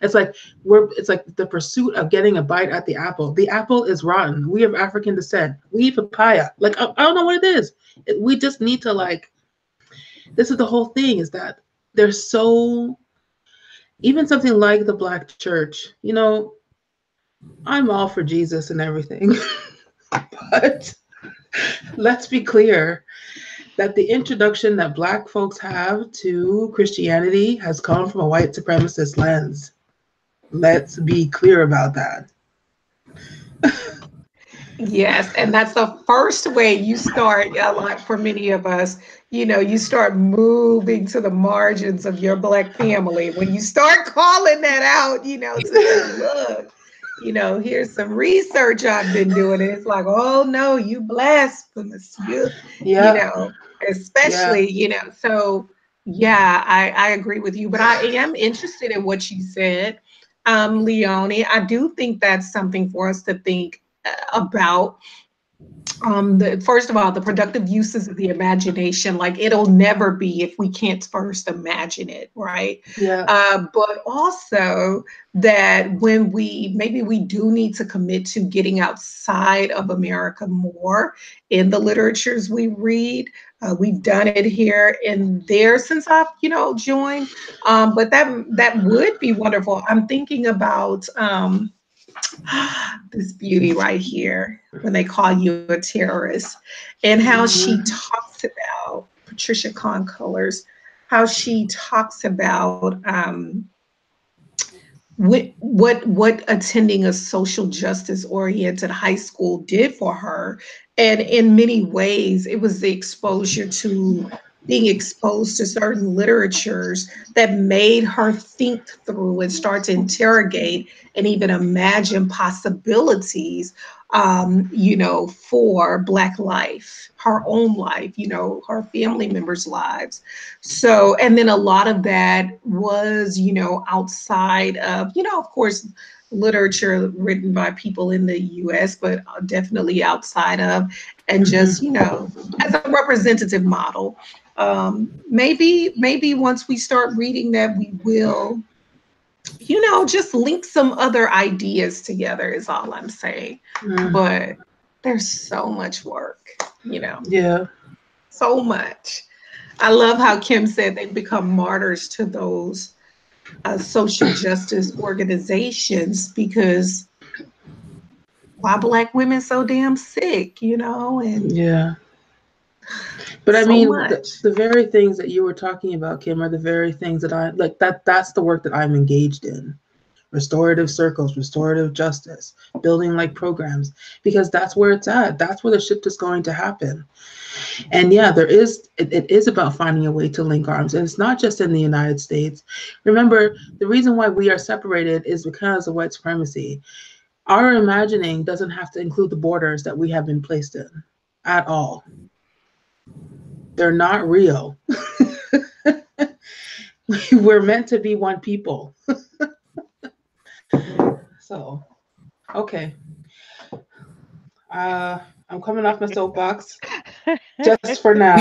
it's like the pursuit of getting a bite at the apple. The apple is rotten. We have African descent. We eat papaya. I don't know what it is. We just need to this is the whole thing, is that there's even something like the Black church, I'm all for Jesus and everything, but let's be clear that the introduction that Black folks have to Christianity has come from a white supremacist lens. Let's be clear about that. Yes, and that's the first way you start, like for many of us, you start moving to the margins of your Black family. When you start calling that out, to say, look, here's some research I've been doing. And it's like, oh no, you blasphemous. Especially, so yeah, I agree with you. But I am interested in what you said, Leonie. I do think that's something for us to think about. First of all, the productive uses of the imagination. Like, it'll never be if we can't first imagine it, right? Yeah. But also that when maybe we do need to commit to getting outside of America more in the literatures we read. We've done it here and there since I've joined, but that would be wonderful. I'm thinking about this beauty right here when they call you a terrorist, and how she talks about Patricia Kahn Colors, how she talks about what attending a social justice oriented high school did for her. And in many ways, it was the exposure to being exposed to certain literatures that made her think through and start to interrogate and even imagine possibilities, for Black life, her own life, her family members' lives. So, and then a lot of that was, outside of, of course, literature written by people in the US, but definitely outside of, and just, as a representative model. Maybe once we start reading that, we will, just link some other ideas together is all I'm saying. But there's so much work, Yeah. so much. I love how Kim said they become martyrs to those social justice organizations, because why Black women so damn sick, and Yeah. But I so mean, much. the very things that you were talking about, Kim, are the very things that I like. That's the work that I'm engaged in. Restorative circles, restorative justice, building like programs, because that's where it's at. That's where the shift is going to happen. And yeah, it is about finding a way to link arms. And it's not just in the United States. Remember, the reason why we are separated is because of white supremacy. Our imagining doesn't have to include the borders that we have been placed in at all. They're not real. We're meant to be one people. So, okay. I'm coming off my soapbox just for now.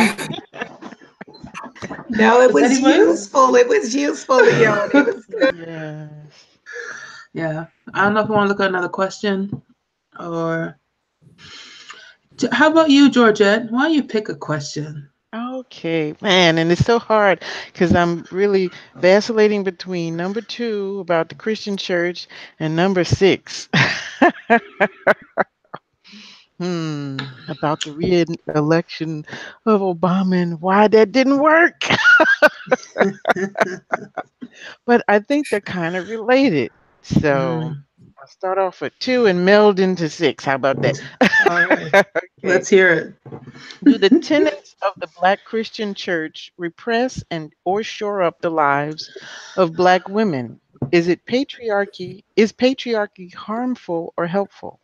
No, it was useful. It was useful, Leon. It was good. Yes. Yeah. I don't know if I want to look at another question, or how about you, Georgette? Why don't you pick a question? Okay, man, and it's so hard because I'm really vacillating between number 2 about the Christian church and number 6 about the re-election of Obama and why that didn't work. But I think they're kind of related. So I'll start off with 2 and meld into 6. How about that? All right. Okay. Let's hear it. Do the tenets of the Black Christian church repress and or shore up the lives of Black women? Is patriarchy harmful or helpful?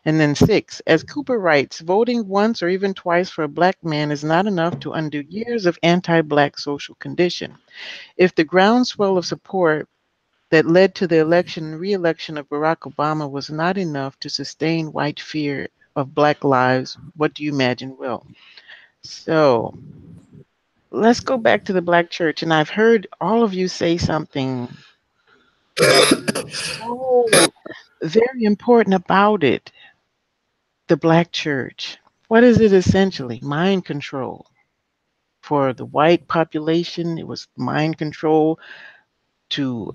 And then 6, as Cooper writes, voting once or even twice for a Black man is not enough to undo years of anti-Black social condition. If the groundswell of support that led to the election and re-election of Barack Obama was not enough to sustain white fear of Black lives, what do you imagine will? So let's go back to the Black church. And I've heard all of you say something so very important about it. The Black church. What is it essentially? Mind control. For the white population, it was mind control to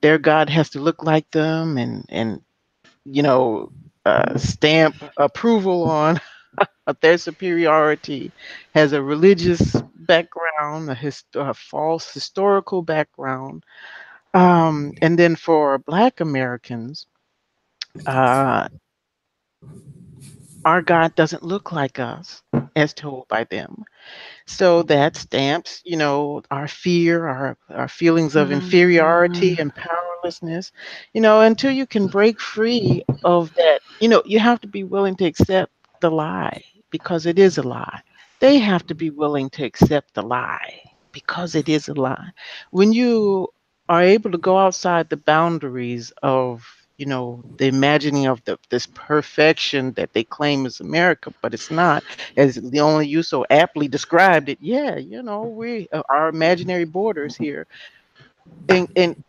their God has to look like them and stamp approval on their superiority has a religious background, a false historical background. And then for Black Americans, uh, our God doesn't look like us as told by them. So that stamps, our fear, our feelings of inferiority and powerlessness, until you can break free of that, you have to be willing to accept the lie because it is a lie. They have to be willing to accept the lie because it is a lie. When you are able to go outside the boundaries of, the imagining of this perfection that they claim is America, but it's not, as the only you so aptly described it. Yeah, we our imaginary borders here, and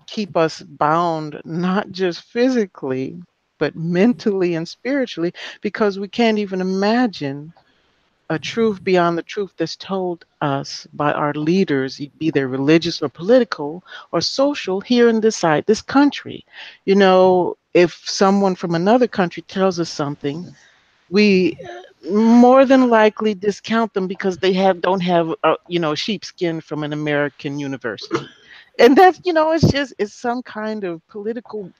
keep us bound not just physically but mentally and spiritually, because we can't even imagine a truth beyond the truth that's told us by our leaders, be they religious or political or social, here in this country. If someone from another country tells us something, we more than likely discount them because they don't have sheepskin from an American university. And that's, it's some kind of political,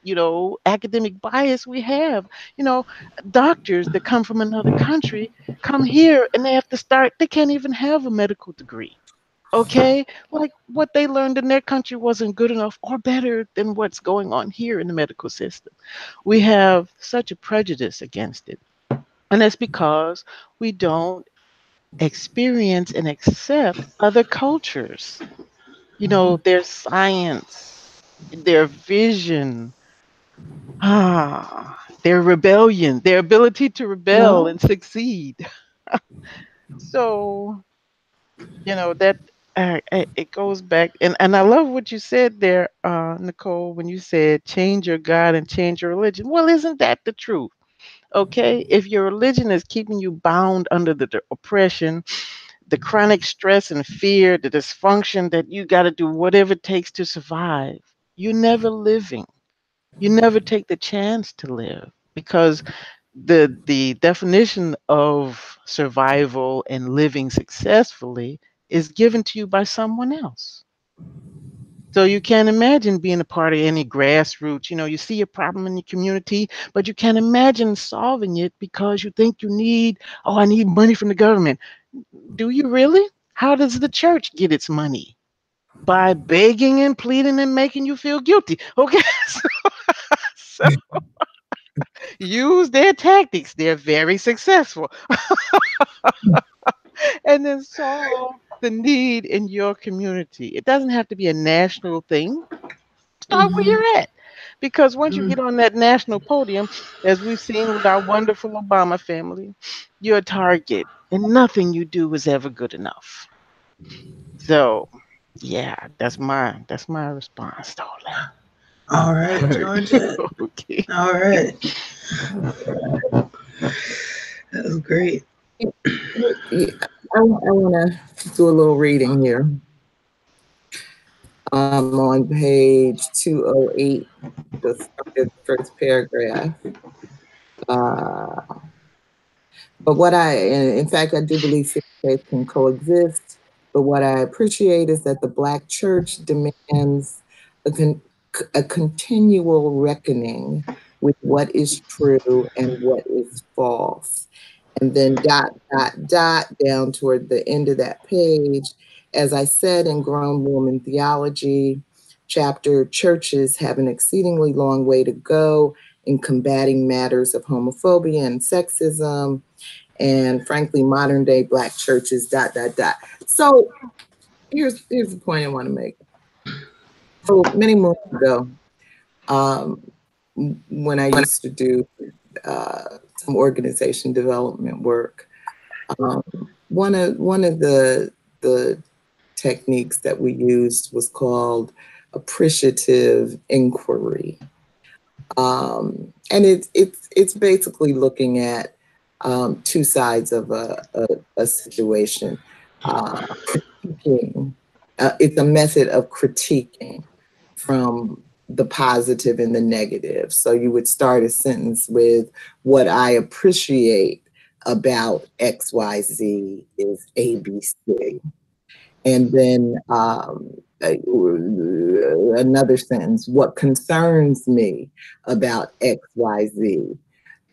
academic bias we have. you know Doctors that come from another country come here and they can't even have a medical degree. Okay, like what they learned in their country wasn't good enough or better than what's going on here in the medical system. We have such a prejudice against it, and that's because we don't experience and accept other cultures, their science, their vision, their rebellion, their ability to rebel and succeed. So, that it goes back, and I love what you said there, Nicole, when you said change your God and change your religion. Well, isn't that the truth? Okay, if your religion is keeping you bound under the oppression, the chronic stress and fear, the dysfunction that you got to do whatever it takes to survive, you're never living. You never take the chance to live, because the definition of survival and living successfully is given to you by someone else. So you can't imagine being a part of any grassroots. You see a problem in your community, but you can't imagine solving it because you think I need money from the government. Do you really? How does the church get its money? By begging and pleading and making you feel guilty. Okay. So use their tactics. They're very successful. And then solve the need in your community. It doesn't have to be a national thing. Start where you're at. Because once you get on that national podium, as we've seen with our wonderful Obama family, you're a target and nothing you do is ever good enough. So yeah, that's my response to all that. All right, Georgia. Okay. All right. That was great. I want to do a little reading here. On page 208, the first paragraph. But in fact, I do believe faith can coexist. But what I appreciate is that the Black church demands a continual reckoning with what is true and what is false. And then ... down toward the end of that page, as I said in Grown Woman Theology chapter, churches have an exceedingly long way to go in combating matters of homophobia and sexism, and frankly, modern day Black churches ... So here's the point I want to make. So many months ago, when I used to do some organization development work, one of the techniques that we used was called appreciative inquiry. And it's basically looking at two sides of a situation. Critiquing. It's a method of critiquing from the positive and the negative. So you would start a sentence with, what I appreciate about XYZ is ABC. And then another sentence, what concerns me about XYZ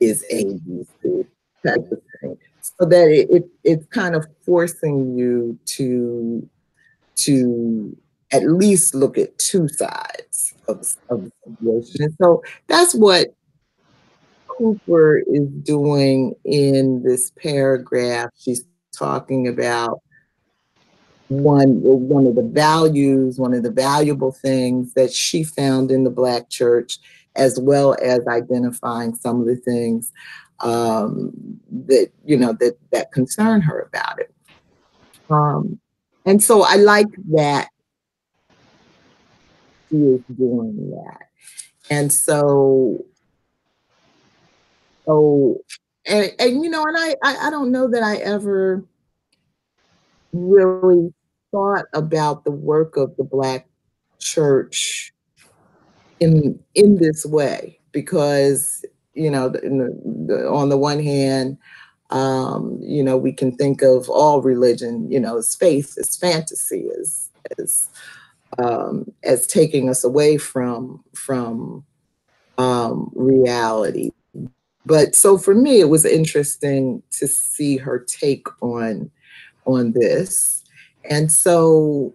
is ABC, type of thing. So that it's kind of forcing you to at least look at two sides of the situation. And so that's what Cooper is doing in this paragraph. She's talking about one of the values, one of the valuable things that she found in the Black church, as well as identifying some of the things that that concern her about it. And so I like that she is doing that. And so and I don't know that I ever really thought about the work of the Black church in this way, because on the one hand, we can think of all religion, as faith, as fantasy, as taking us away from reality. But so for me, it was interesting to see her take on this. And so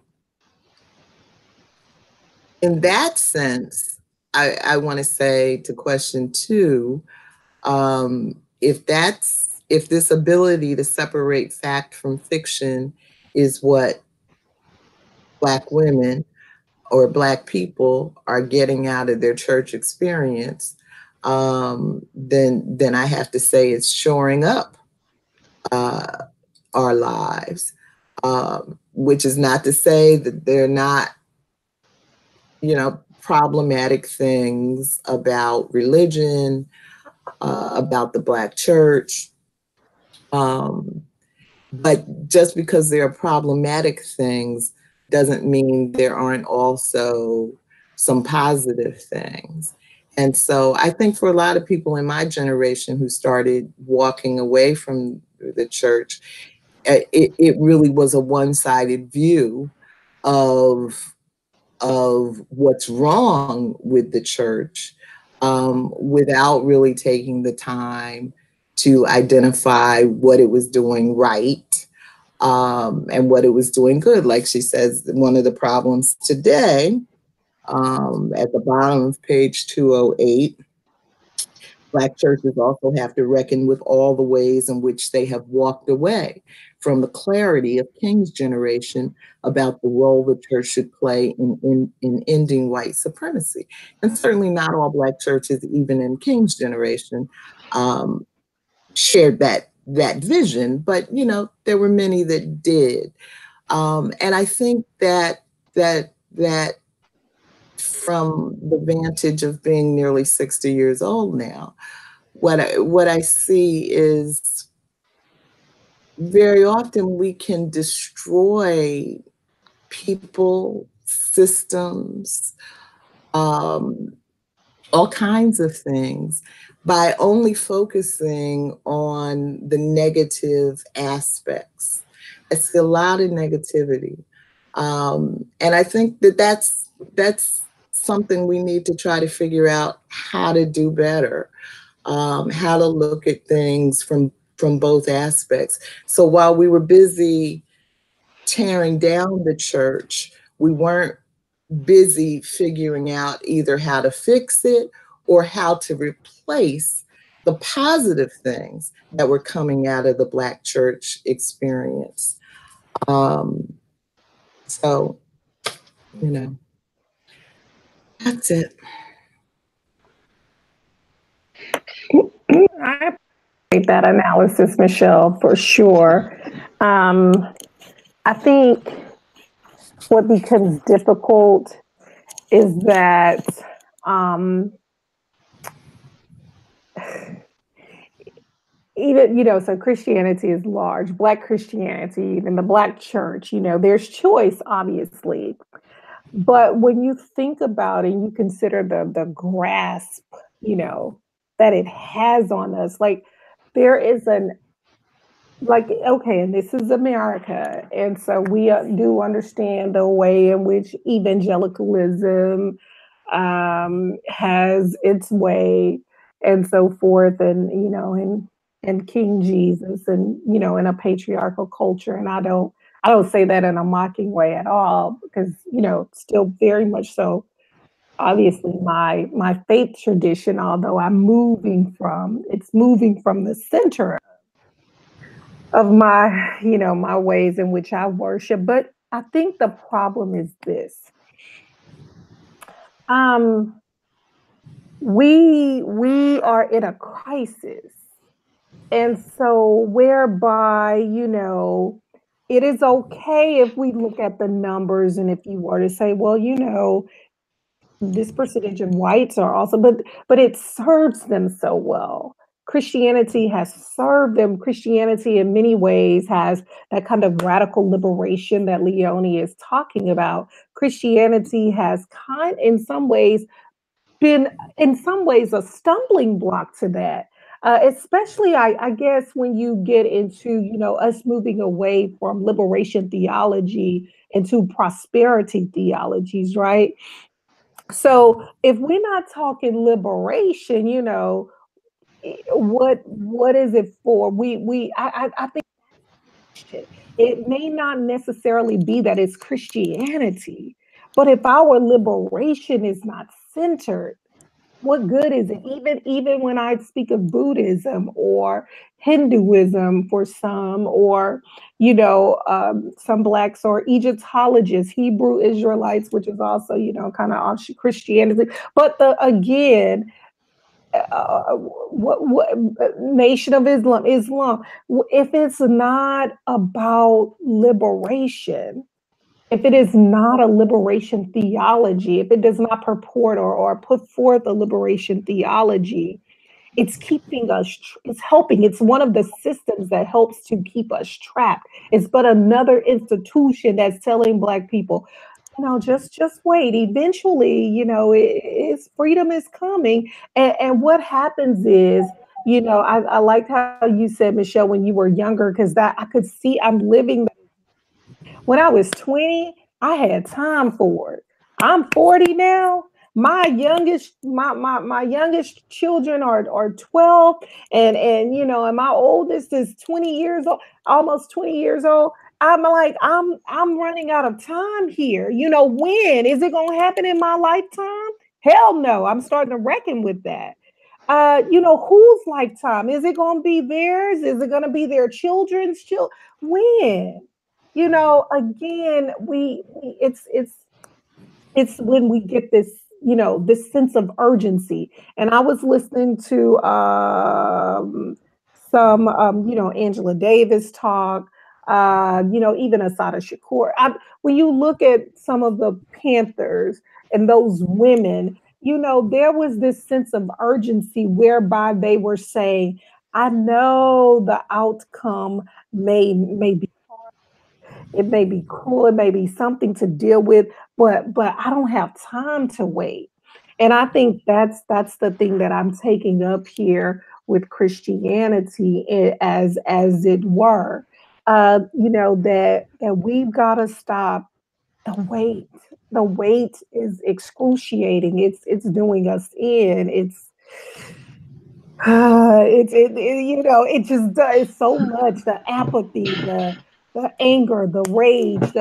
in that sense, I want to say to question two, if this ability to separate fact from fiction is what Black women or Black people are getting out of their church experience, then I have to say it's shoring up our lives, which is not to say that they're not, problematic things about religion, about the Black church. But just because there are problematic things doesn't mean there aren't also some positive things. And so I think for a lot of people in my generation who started walking away from the church, it really was a one-sided view of what's wrong with the church, without really taking the time to identify what it was doing right, and what it was doing good. Like she says, one of the problems today, at the bottom of page 208, Black churches also have to reckon with all the ways in which they have walked away from the clarity of King's generation about the role the church should play in ending white supremacy. And certainly not all Black churches, even in King's generation, shared that vision, but there were many that did. And I think that from the vantage of being nearly 60 years old now, what I see is very often we can destroy people, systems, all kinds of things by only focusing on the negative aspects. I see a lot of negativity. And I think that's something we need to try to figure out how to do better, how to look at things from both aspects. So while we were busy tearing down the church, we weren't busy figuring out either how to fix it or how to replace the positive things that were coming out of the Black church experience. So, that's it. I appreciate that analysis, Michelle, for sure. I think what becomes difficult is that even, so Christianity is large, Black Christianity, even the Black church, there's choice, obviously. But when you think about it, you consider the grasp, that it has on us, like there is an like, okay, and this is America, and so we do understand the way in which evangelicalism has its way and so forth, and and King Jesus, and in a patriarchal culture. And I don't say that in a mocking way at all, because still very much so, obviously, my faith tradition, although it's moving from the center of my ways in which I worship. But I think the problem is this. We are in a crisis. And so whereby, it is okay if we look at the numbers, and if you were to say, well, this percentage of whites are also, but it serves them so well. Christianity has served them. Christianity in many ways has that kind of radical liberation that Leonie is talking about. Christianity has in some ways been a stumbling block to that. Especially, I guess, when you get into, us moving away from liberation theology into prosperity theologies, right? So if we're not talking liberation, what is it for? I think it may not necessarily be that it's Christianity, but if our liberation is not centered, what good is it? Even when I speak of Buddhism or Hinduism for some, or some blacks, or Egyptologists, Hebrew Israelites, which is also kind of offshoot Christianity. But again, what Nation of Islam. If it's not about liberation, if it is not a liberation theology, if it does not purport or put forth a liberation theology, it's keeping us, it's helping. It's one of the systems that helps to keep us trapped. It's but another institution that's telling Black people, just wait. Eventually, freedom is coming. And what happens is, I liked how you said, Michelle, when you were younger, because that I could see I'm living. When I was 20, I had time for it. I'm 40 now. My youngest children are 12, and my oldest is 20 years old, almost 20 years old. I'm like, I'm running out of time here. When is it gonna happen in my lifetime? Hell no. I'm starting to reckon with that. Whose lifetime? Is it gonna be theirs? Is it gonna be their children's children? When? Again, it's when we get this sense of urgency. And I was listening to some Angela Davis talk, even Asada Shakur. When you look at some of the Panthers and those women, there was this sense of urgency whereby they were saying, I know the outcome may be, it may be cruel, it may be something to deal with, but I don't have time to wait. And I think that's the thing that I'm taking up here with Christianity, as it were. That we've got to stop the wait. The wait is excruciating. It's doing us in. It just does so much. The apathy, the anger, the rage,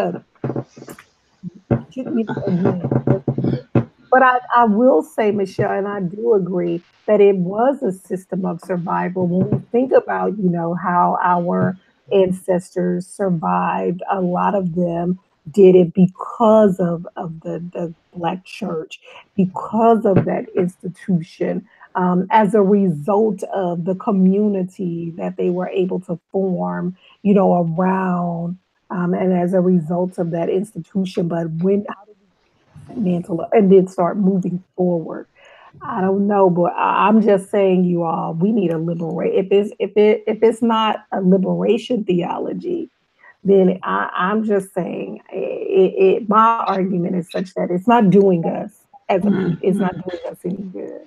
but I will say, Michelle, and I do agree that it was a system of survival. When we think about, how our ancestors survived, a lot of them did it because of the Black church, because of that institution, as a result of the community that they were able to form, around, and as a result of that institution. But how did we mantle up and then start moving forward? I don't know, but I'm just saying, you all, we need a liberate. If it's not a liberation theology, then I'm just saying, my argument is such that it's not doing us as a people. It's not doing us any good.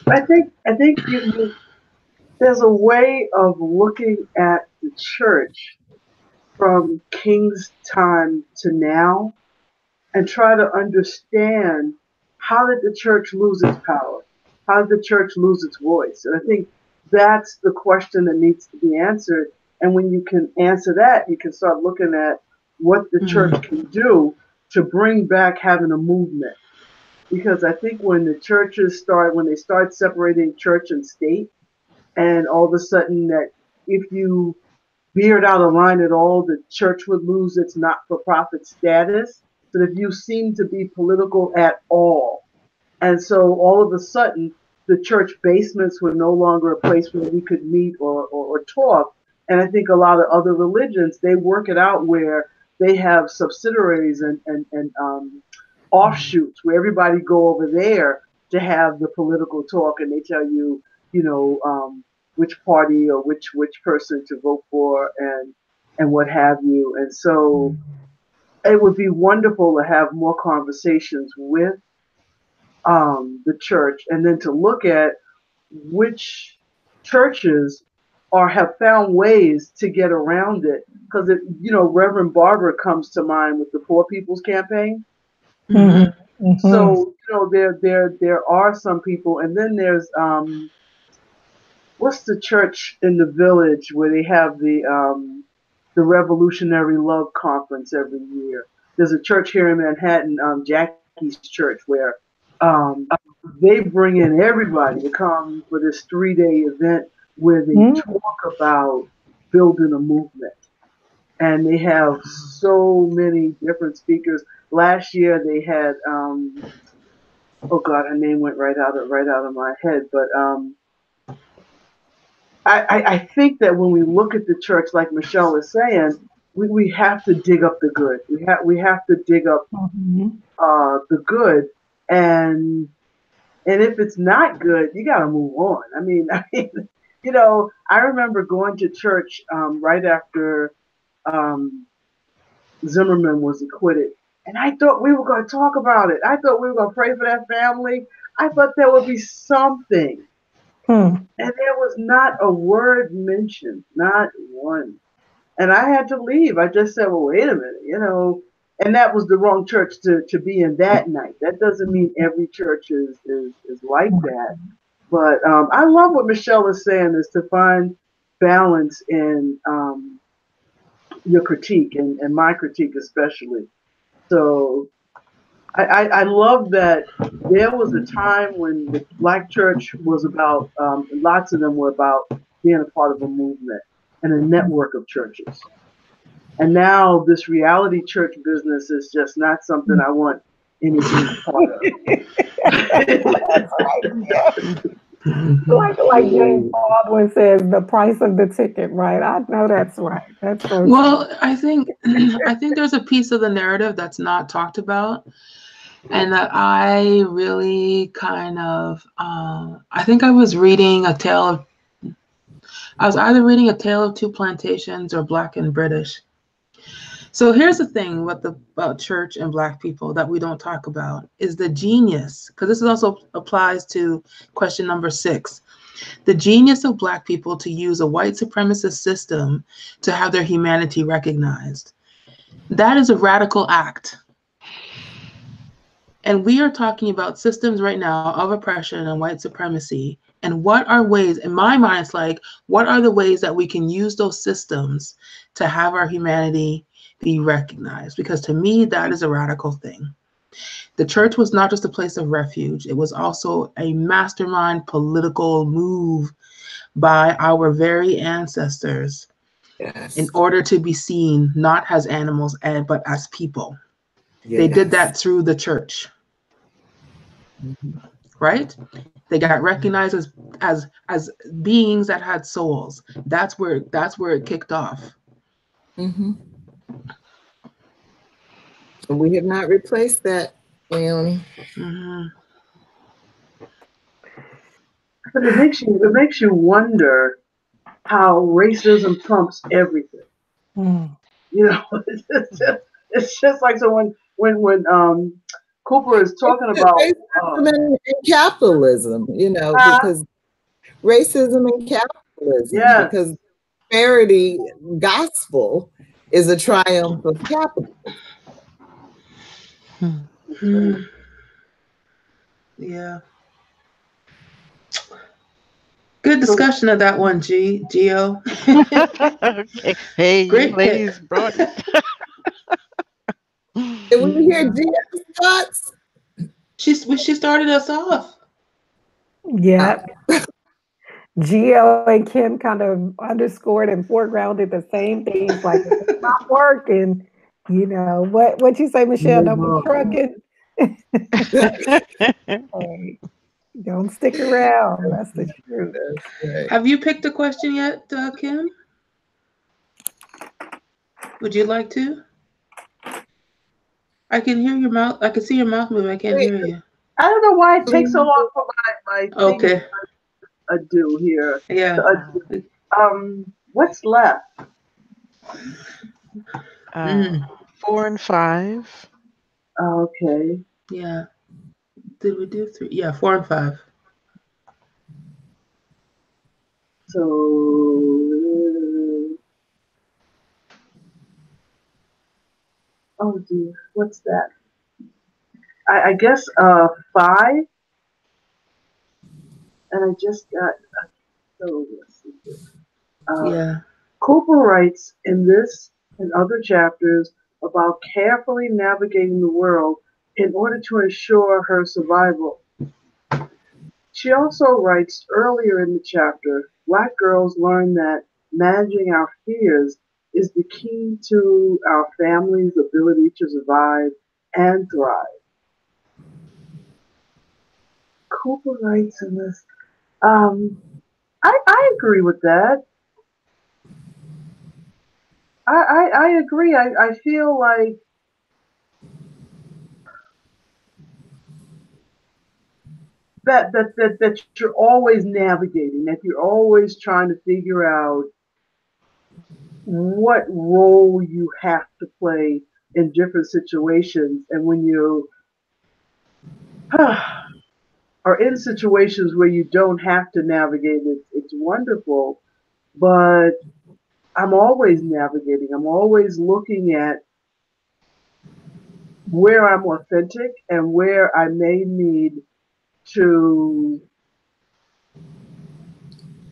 I think there's a way of looking at the church from King's time to now and try to understand, how did the church lose its power? How did the church lose its voice? And I think that's the question that needs to be answered. And when you can answer that, you can start looking at what the church can do to bring back having a movement. Because I think when the churches when they start separating church and state, and all of a sudden that if you veered out of line at all, the church would lose its not-for-profit status. So if you seem to be political at all, and so all of a sudden the church basements were no longer a place where we could meet or talk. And I think a lot of other religions, they work it out where they have subsidiaries and offshoots where everybody go over there to have the political talk, and they tell you, which party or which person to vote for and what have you. And so it would be wonderful to have more conversations with the church, and then to look at which churches have found ways to get around it. Because Reverend Barber comes to mind with the Poor People's Campaign. Mm-hmm. Mm-hmm. So there are some people, and then there's what's the church in the village where they have the Revolutionary Love Conference every year? There's a church here in Manhattan, Jackie's Church, where they bring in everybody to come for this 3-day event where they talk about building a movement. And they have so many different speakers. Last year they had, oh God, her name went right out of my head. But I think that when we look at the church, like Michelle is saying, we have to dig up the good. We have to dig up the good, and if it's not good, you got to move on. I mean, I remember going to church right after Zimmerman was acquitted, and I thought we were going to talk about it. I thought we were going to pray for that family. I thought there would be something. And there was not a word mentioned, not one. And I had to leave. I just said, well, wait a minute, and that was the wrong church to be in that night. That doesn't mean every church is like that. But I love what Michelle is saying, is to find balance in your critique and my critique especially. So I love that there was a time when the Black church was about, lots of them were about being a part of a movement and a network of churches. And now this reality church business is just not something I want anything part of. That's right. Like James Baldwin says, the price of the ticket, right? I know that's right. That's so well true. I think there's a piece of the narrative that's not talked about, and that I really kind of I think I was reading I was either reading A Tale of Two Plantations or Black and British. So here's the thing about church and Black people that we don't talk about is the genius, because this also applies to question number 6, the genius of Black people to use a white supremacist system to have their humanity recognized. That is a radical act. And we are talking about systems right now of oppression and white supremacy. And what are ways, in my mind, it's like, what are the ways that we can use those systems to have our humanity be recognized? Because to me, that is a radical thing. The church was not just a place of refuge. It was also a mastermind political move by our very ancestors in order to be seen not as animals, but as people. They did that through the church, right? They got recognized as beings that had souls. That's where it kicked off. And we have not replaced that, Leonie. But it makes you wonder how racism trumps everything. It's just like, so when Cooper is talking about racism and capitalism, because racism and Yes. because prosperity gospel is a triumph of capitalism. Hmm. Yeah. Good discussion of that one, Gio. Okay. Hey, you Great pick. ladies brought it. Did we hear Gio's thoughts? She started us off. Yep. Gio and Kim kind of underscored and foregrounded the same things, like if it's not working, you know, what you say, Michelle, don't be trucking. Hey, don't stick around. That's the truth. Right. Have you picked a question yet, Kim? Would you like to? I can hear your mouth. I can see your mouth moving. I can't hear you. I don't know why it takes so long for my thing Okay. to do here. Yeah. What's left? 4 and 5. Okay. Yeah. Did we do 3? Yeah, 4 and 5. So, oh dear, what's that? I guess 5. And I just got, so let's see here. Yeah. Cooper writes in this and other chapters about carefully navigating the world in order to ensure her survival. She also writes earlier in the chapter, Black girls learn that managing our fears is the key to our family's ability to survive and thrive. Cooper writes in this. I agree with that. I agree. I feel like that you're always navigating, that you're always trying to figure out what role you have to play in different situations. And when you are in situations where you don't have to navigate, it's wonderful. But I'm always navigating. I'm always looking at where I'm authentic and where I may need to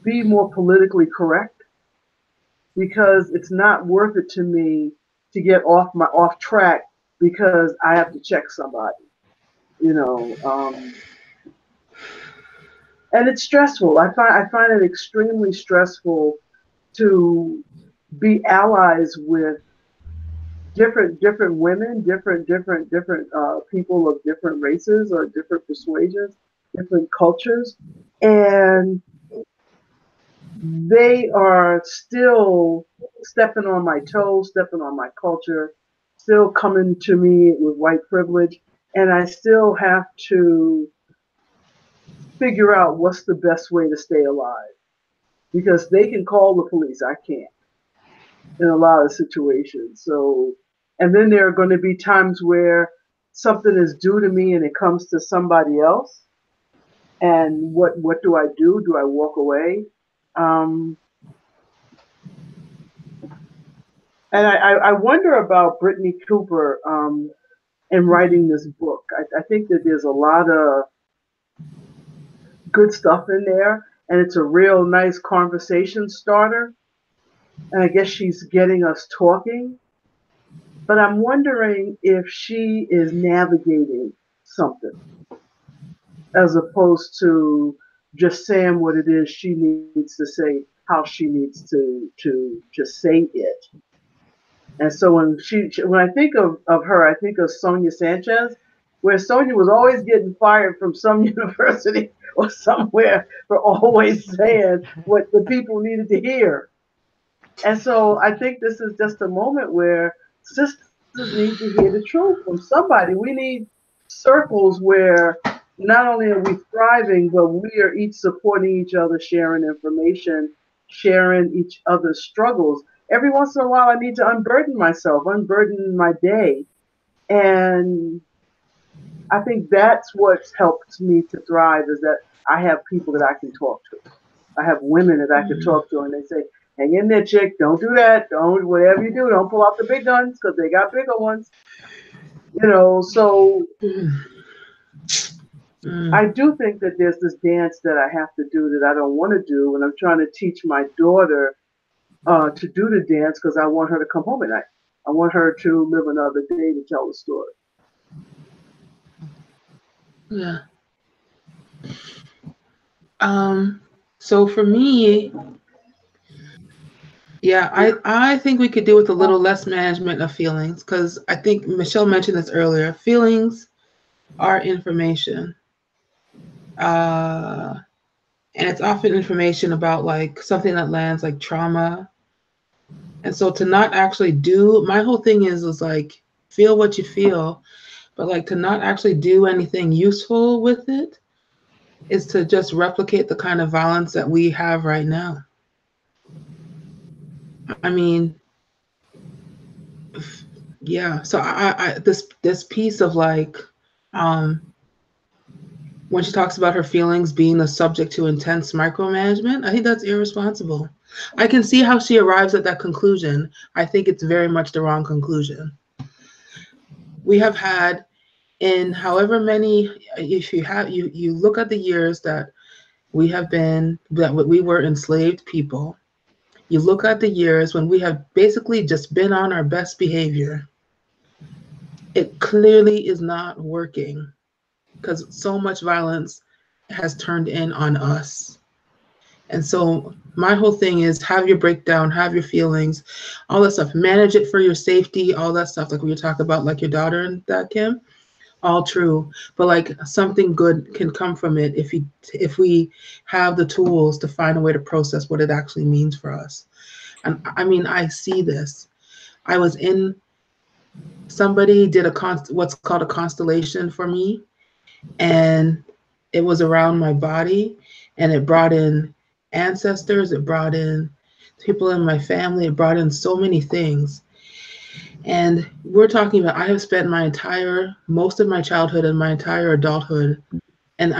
be more politically correct, because it's not worth it to me to get off track because I have to check somebody, you know. And it's stressful. I find it extremely stressful to be allies with different women, different people of different races or different persuasions, different cultures, and they are still stepping on my toes, stepping on my culture, still coming to me with white privilege, and I still have to figure out what's the best way to stay alive, because they can call the police, I can't in a lot of situations. So, and then there are going to be times where something is due to me and it comes to somebody else, and what do I do? Do I walk away? And I wonder about Brittney Cooper in writing this book. I think that there's a lot of good stuff in there, and it's a real nice conversation starter. And I guess she's getting us talking. But I'm wondering if she is navigating something as opposed to just saying what it is she needs to say, how she needs to just say it. And so when I think of her, I think of Sonia Sanchez, where Sonia was always getting fired from some university or somewhere for always saying what the people needed to hear. And so I think this is just a moment where sisters need to hear the truth from somebody. We need circles where not only are we thriving, but we are each supporting each other, sharing information, sharing each other's struggles. Every once in a while, I need to unburden myself, unburden my day. And I think that's what's helped me to thrive, is that I have people that I can talk to. I have women that I can talk to, and they say, hang in there, chick, don't do that. Don't, whatever you do, don't pull out the big guns, because they got bigger ones. You know, so I do think that there's this dance that I have to do that I don't want to do, and I'm trying to teach my daughter to do the dance because I want her to come home at night. I want her to live another day to tell the story. Yeah. So for me, yeah, I think we could do with a little less management of feelings, because I think Michelle mentioned this earlier. Feelings are information. And it's often information about like something that lands like trauma. And so to not actually do, my whole thing is like, feel what you feel, but like to not actually do anything useful with it is to just replicate the kind of violence that we have right now. I mean, yeah. So I this piece of like, when she talks about her feelings being the subject to intense micromanagement, I think that's irresponsible. I can see how she arrives at that conclusion. I think it's very much the wrong conclusion. We have had, in however many, if you have, you look at the years that we have been, that we were enslaved people. You look at the years when we have basically just been on our best behavior. It clearly is not working because so much violence has turned in on us. And so my whole thing is have your breakdown, have your feelings, all that stuff, manage it for your safety, all that stuff, like we were talking about, like your daughter and that, Kim, all true. But like something good can come from it if we have the tools to find a way to process what it actually means for us. And I mean, I see this. I was in, somebody did what's called a constellation for me, and it was around my body, and it brought in ancestors, it brought in people in my family, it brought in so many things. And we're talking about, I have spent most of my childhood and my entire adulthood, and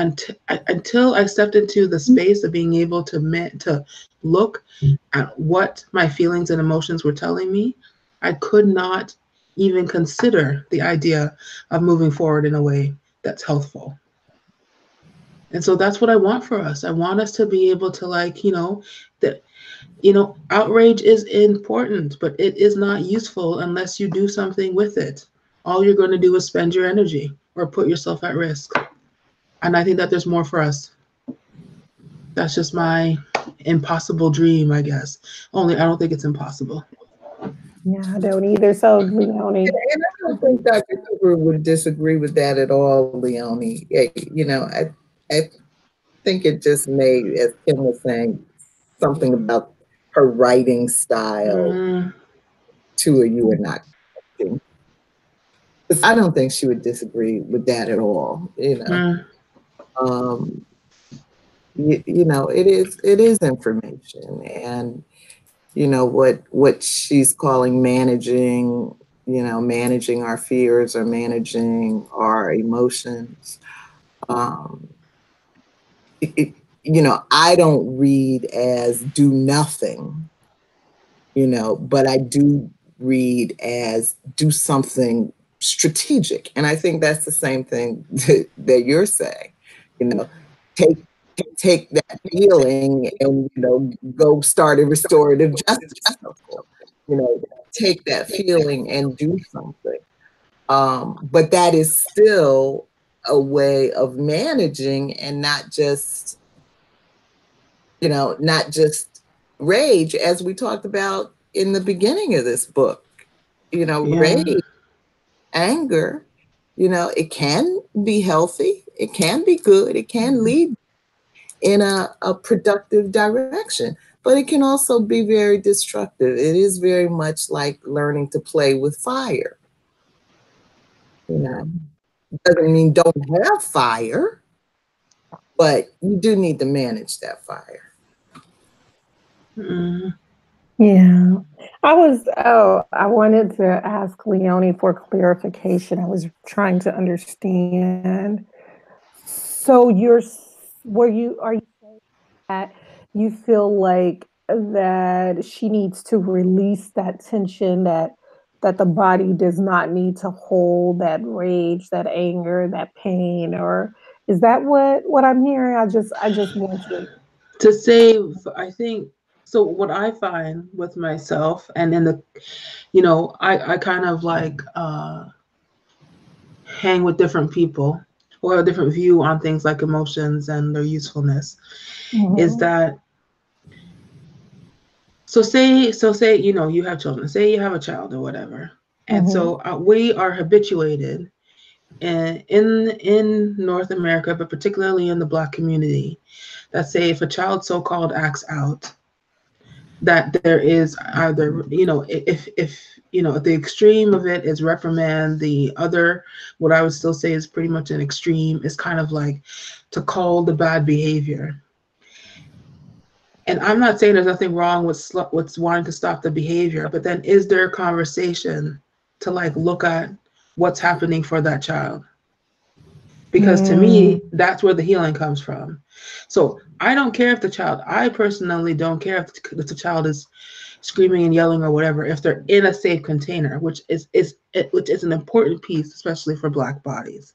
until I stepped into the space of being able to look at what my feelings and emotions were telling me, I could not even consider the idea of moving forward in a way that's healthful. And so that's what I want for us. I want us to be able to, like, outrage is important, but it is not useful unless you do something with it. All you're going to do is spend your energy or put yourself at risk. And I think that there's more for us. That's just my impossible dream, I guess. Only I don't think it's impossible. Yeah, I don't either. So, Leonie. And I don't think Dr. Cooper would disagree with that at all, Leonie. I think it just made, as Kim was saying, something about her writing style to you or not. I don't think she would disagree with that at all. It is information, and what she's calling managing, managing our fears or managing our emotions. I don't read as do nothing, but I do read as do something strategic. And I think that's the same thing that you're saying, take that feeling and, go start a restorative justice circle, take that feeling and do something. But that is still a way of managing, and not just rage, as we talked about in the beginning of this book. Rage, anger, it can be healthy, it can be good, it can lead in a productive direction, but it can also be very destructive. It is very much like learning to play with fire. Doesn't mean don't have fire, but you do need to manage that fire. Yeah. I wanted to ask Leonie for clarification. I was trying to understand. So are you saying that you feel like that she needs to release that tension, that the body does not need to hold, that rage, that anger, that pain, or is that what I'm hearing? I just want To save, I think, so what I find with myself and in the, I kind of like hang with different people who have a different view on things like emotions and their usefulness, is that, so say, you have children, say you have a child or whatever. And so we are habituated in North America, but particularly in the Black community, that say if a child so-called acts out, that there is either, if the extreme of it is reprimand, the other, what I would still say is pretty much an extreme, is kind of like to call the bad behavior. And I'm not saying there's nothing wrong with wanting to stop the behavior, but then is there a conversation to like look at what's happening for that child? Because to me, that's where the healing comes from. So I don't care if I personally don't care if the child is screaming and yelling or whatever, if they're in a safe container, which is an important piece, especially for Black bodies.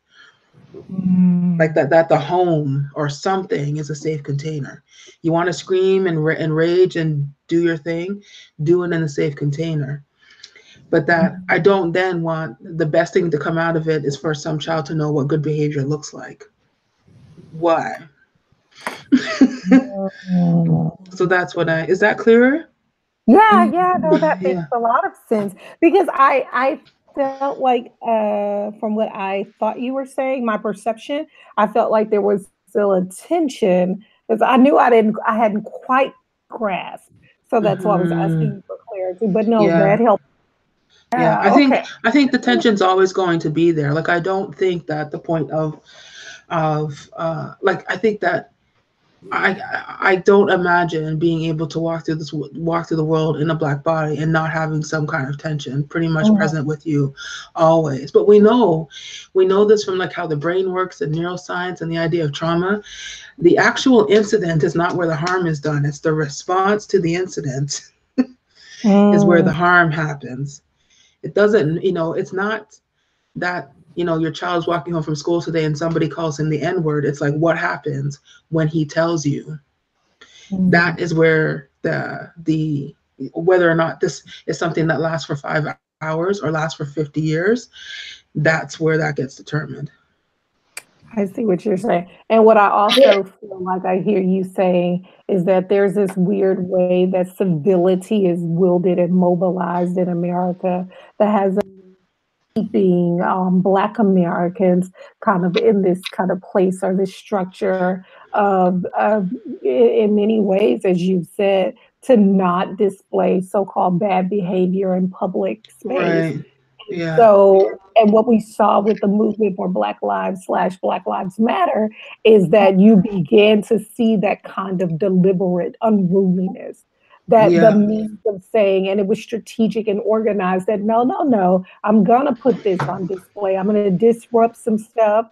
Like that the home or something is a safe container. You want to scream and rage and do your thing, do it in a safe container. But that I don't then want the best thing to come out of it is for some child to know what good behavior looks like. Why? So that's what is that clearer? Yeah, no, that makes a lot of sense, because I felt like from what I thought you were saying, my perception, I felt like there was still a tension, because I knew I hadn't quite grasped. So that's why I was asking you for clarity. But no, that helped. Yeah, I think the tension's always going to be there. Like I don't think that the point of like I think that I don't imagine being able to walk through the world in a Black body and not having some kind of tension pretty much present with you always. But we know this from like how the brain works and neuroscience and the idea of trauma. The actual incident is not where the harm is done. It's the response to the incident is where the harm happens. It doesn't, it's not that, your child's walking home from school today and somebody calls him the N-word. It's like, what happens when he tells you? That is where the whether or not this is something that lasts for 5 hours or lasts for 50 years, that's where that gets determined. I see what you're saying. And what I also feel like I hear you saying is that there's this weird way that civility is wielded and mobilized in America that has keeping Black Americans kind of in this kind of place or this structure of in many ways, as you've said, to not display so-called bad behavior in public space. Right. Yeah. So, and what we saw with the movement for Black Lives / Black Lives Matter is that you began to see that kind of deliberate unruliness, that the means of saying, and it was strategic and organized, that no, I'm gonna put this on display. I'm gonna disrupt some stuff.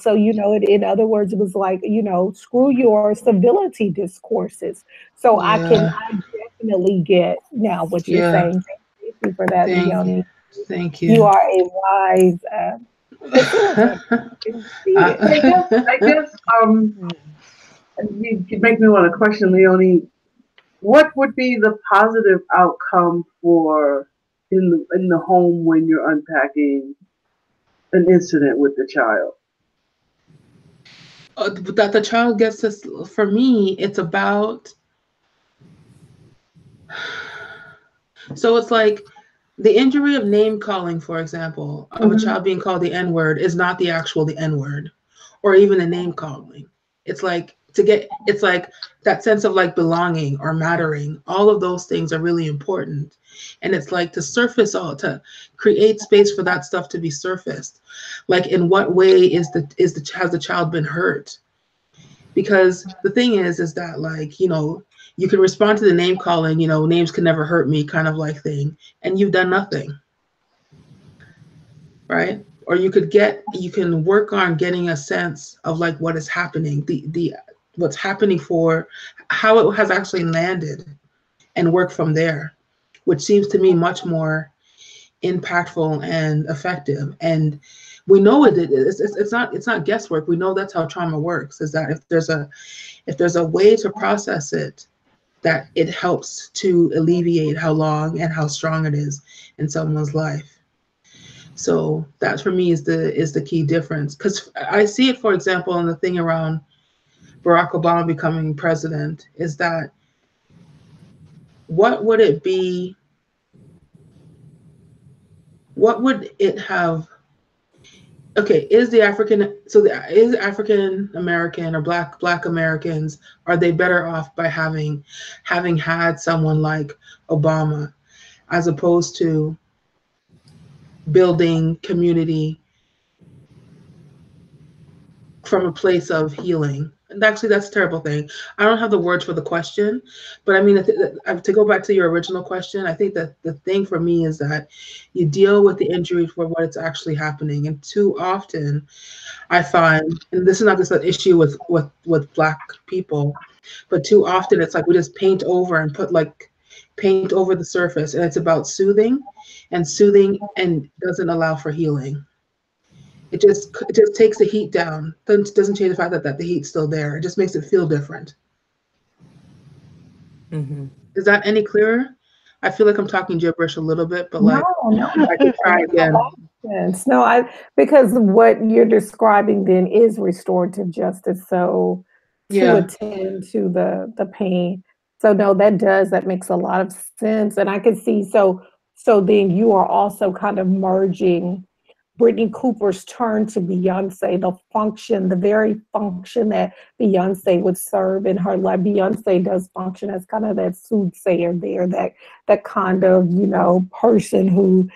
So, in other words, it was like, screw your civility discourses. So I definitely get now what you're saying. Thank you for that, Leonie. Thank you. You are a wise I guess you make me want to question, Leonie, what would be the positive outcome for in the home when you're unpacking an incident with the child? That the child gets this. For me, it's about. So it's like the injury of name calling, for example, of a child being called the N-word is not the N-word, or even the name calling. It's like it's like that sense of like belonging or mattering. All of those things are really important. And it's like to create space for that stuff to be surfaced. Like, in what way has the child been hurt? Because the thing is that, like, you can respond to the name calling, names can never hurt me kind of like thing, and you've done nothing, right? Or you can work on getting a sense of like what is happening. what's happening for how it has actually landed and work from there, which seems to me much more impactful and effective. And we know it's not guesswork. We know that's how trauma works, is that if there's a way to process it, that it helps to alleviate how long and how strong it is in someone's life. So that for me is the key difference. Because I see it, for example, in the thing around Barack Obama becoming president, is that what would it be? What would it have? Okay, is African American or Black Americans, are they better off by having had someone like Obama, as opposed to building community from a place of healing? And actually, that's a terrible thing. I don't have the words for the question, but I mean, to go back to your original question, I think that the thing for me is that you deal with the injury for what it's actually happening. And too often I find, and this is not just an issue with Black people, but too often it's like we just paint over and paint over the surface, and it's about soothing and doesn't allow for healing. It just takes the heat down. Doesn't change the fact that the heat's still there. It just makes it feel different. Mm-hmm. Is that any clearer? I feel like I'm talking gibberish a little bit, but like No. I can try again. No, because what you're describing then is restorative justice. So to attend to the pain. So no, that makes a lot of sense. And I can see, so then you are also kind of merging Brittney Cooper's turn to Beyonce, the very function that Beyonce would serve in her life. Beyonce does function as kind of that soothsayer there, that kind of, person who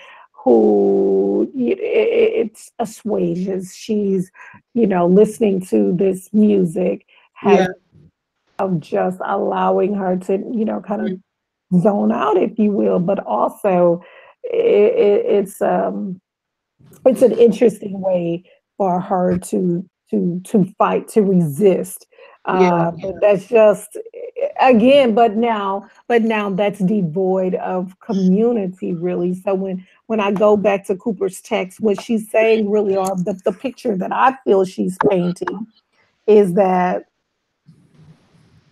it assuages. She's, listening to this music, of just allowing her to, kind of zone out, if you will, but also it's an interesting way for her to fight, to resist. But that's just, again, but now that's devoid of community, really. So when I go back to Cooper's text, what she's saying really, are the picture that I feel she's painting is that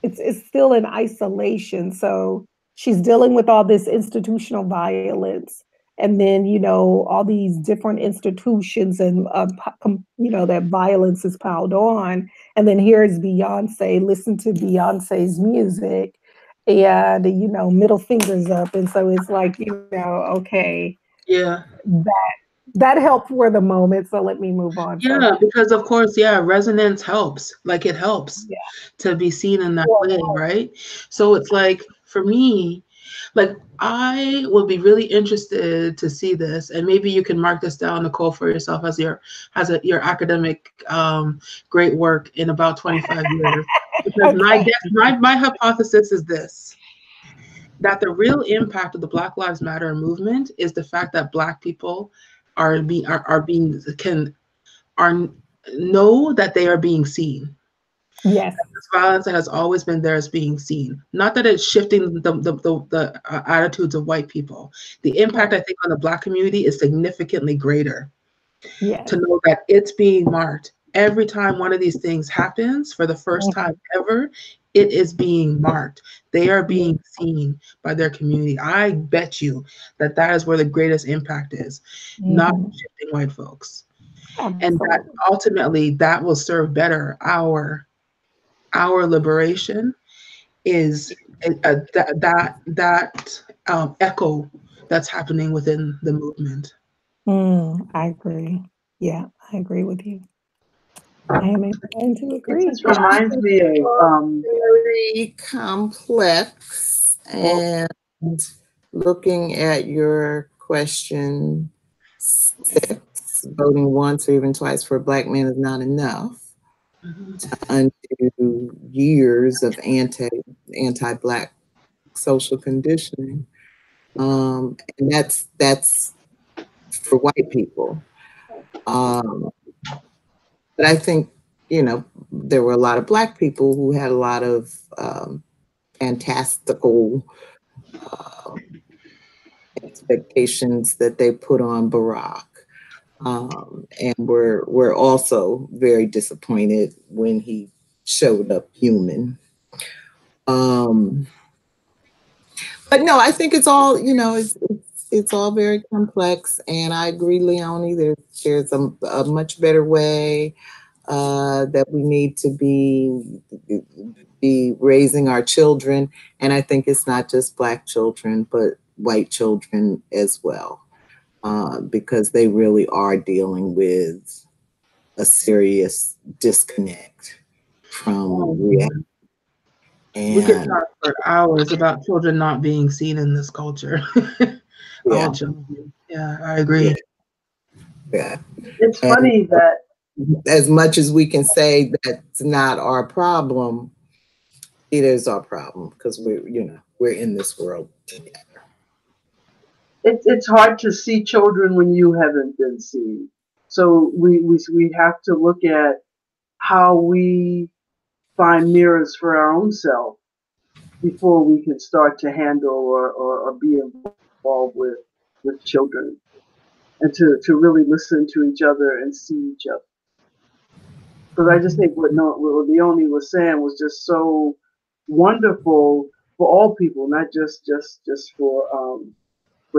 it's still in isolation. So she's dealing with all this institutional violence, and then all these different institutions, and that violence is piled on. And then here is Beyonce. Listen to Beyonce's music, and middle fingers up. And so it's like, okay, that helped for the moment, so let me move on. Because of course, resonance helps. Like, it helps to be seen in that way, right? So it's like, for me, like, I would be really interested to see this, and maybe you can mark this down, Nicole, for yourself as your academic great work in about 25 years. Because my hypothesis is this: that the real impact of the Black Lives Matter movement is the fact that Black people know that they are being seen. Yes. This violence that has always been there is being seen. Not that it's shifting the attitudes of white people. The impact, I think, on the Black community is significantly greater. Yes. To know that it's being marked. Every time one of these things happens for the first time ever, it is being marked. They are being seen by their community. I bet you that is where the greatest impact is, not shifting white folks. Absolutely. And that ultimately that will serve better our liberation, is that echo that's happening within the movement. I agree. Yeah, I agree with you. I am inclined to agree. It just reminds me of very complex. And looking at your question 6, voting once or even twice for a Black man is not enough to undo years of anti-Black social conditioning. And that's for white people. But I think there were a lot of Black people who had a lot of fantastical expectations that they put on Barack. And we're also very disappointed when he showed up human. But no, I think it's all, it's all very complex, and I agree, Leonie. There's a much better way that we need to be raising our children, and I think it's not just Black children, but white children as well, because they really are dealing with a serious disconnect from reality. We could talk for hours about children not being seen in this culture. All children. Yeah, I agree. Yeah. It's funny that as much as we can say that's not our problem, it is our problem because we're in this world together. it's hard to see children when you haven't been seen. So we have to look at how we find mirrors for our own self before we can start to handle or be involved with children, and to really listen to each other and see each other. Because I just think what Leonie was saying was just so wonderful for all people, not just for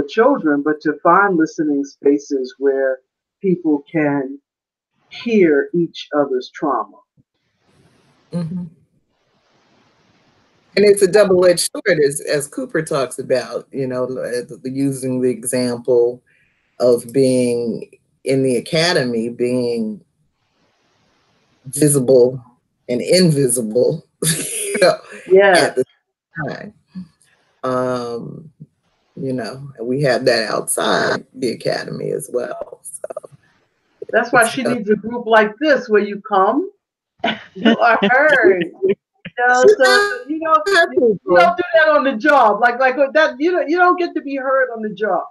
children, but to find listening spaces where people can hear each other's trauma. Mm-hmm. And it's a double-edged sword, as Cooper talks about, using the example of being in the academy, being visible and invisible, Yeah. at the time. And we have that outside the academy as well. So that's why she needs a group like this where you come, you are heard. So you don't do that on the job. Like that, you don't get to be heard on the job.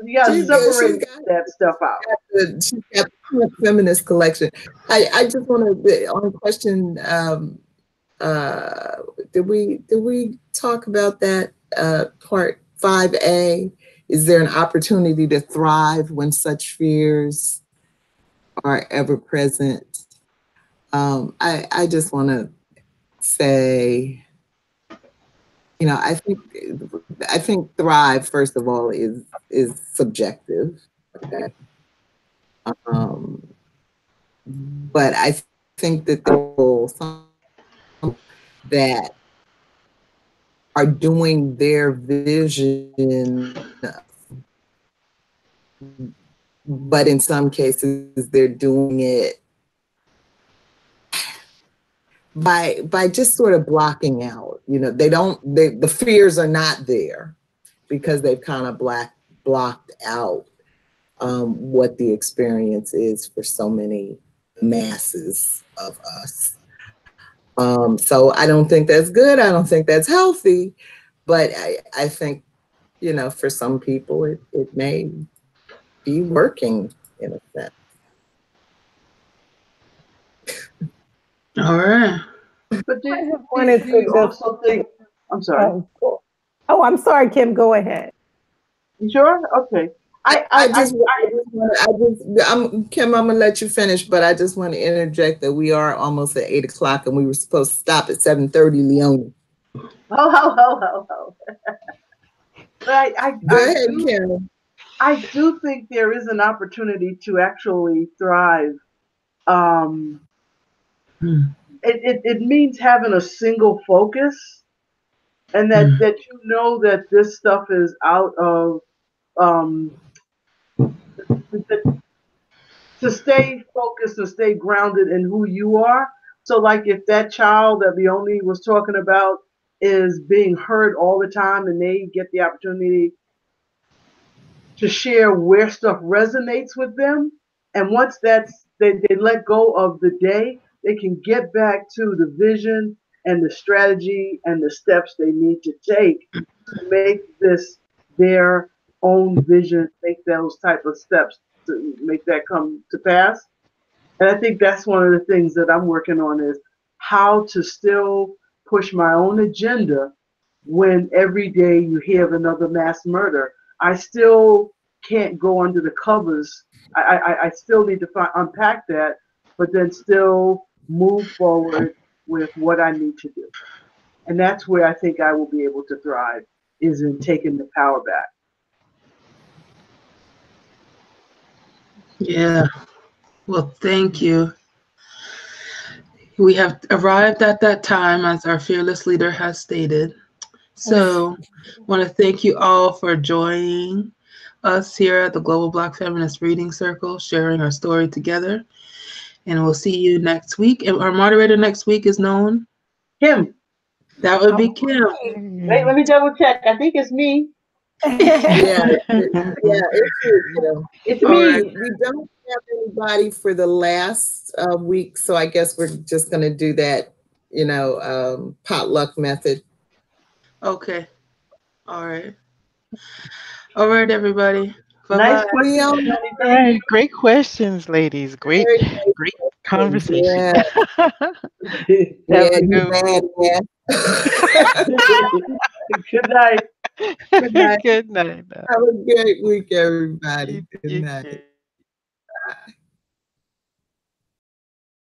You gotta separate that stuff out. She's got the feminist collection. I just want to on a question. Did we talk about that part 5A? Is there an opportunity to thrive when such fears are ever present? I just want to say, I think thrive, first of all, is subjective. Okay. But I think that some that are doing their vision, but in some cases they're doing it by just sort of blocking out. The fears are not there because they've kind of blocked out what the experience is for so many masses of us. So I don't think that's good. I don't think that's healthy, but I think, for some people it may be working in a sense. All right. But do you also think, I'm sorry. Oh, I'm sorry, Kim, go ahead. You sure? Okay. Kim, I'm gonna let you finish, but I just want to interject that we are almost at 8:00 and we were supposed to stop at 7:30, Leonie. But Go ahead, Kim. I do think there is an opportunity to actually thrive. It means having a single focus, and that that this stuff is out of to stay focused and stay grounded in who you are. So like if that child that Leonie was talking about is being heard all the time and they get the opportunity to share where stuff resonates with them, and once they let go of the day, they can get back to the vision and the strategy and the steps they need to take to make this their own vision, make those type of steps to make that come to pass. And I think that's one of the things that I'm working on is how to still push my own agenda when every day you hear of another mass murder. I still can't go under the covers. I still need to unpack that, but then still move forward with what I need to do. And that's where I think I will be able to thrive, is in taking the power back. Yeah. Well, thank you. We have arrived at that time, as our fearless leader has stated. So I want to thank you all for joining us here at the Global Black Feminist Reading Circle, sharing our story together. And we'll see you next week. And our moderator next week is known? Kim. That would be Kim. Wait, let me double check. I think it's me. Yeah, it's you. It's All me. right. We don't have anybody for the last week, so I guess we're just going to do that, potluck method. Okay. All right. All right, everybody. Bye-bye. Nice question. All right. Great questions, ladies. Great conversation. Yeah, Have a you good mad, yeah. Good night. Good night. Good night. Have a great week, everybody. Good night. Okay. Bye.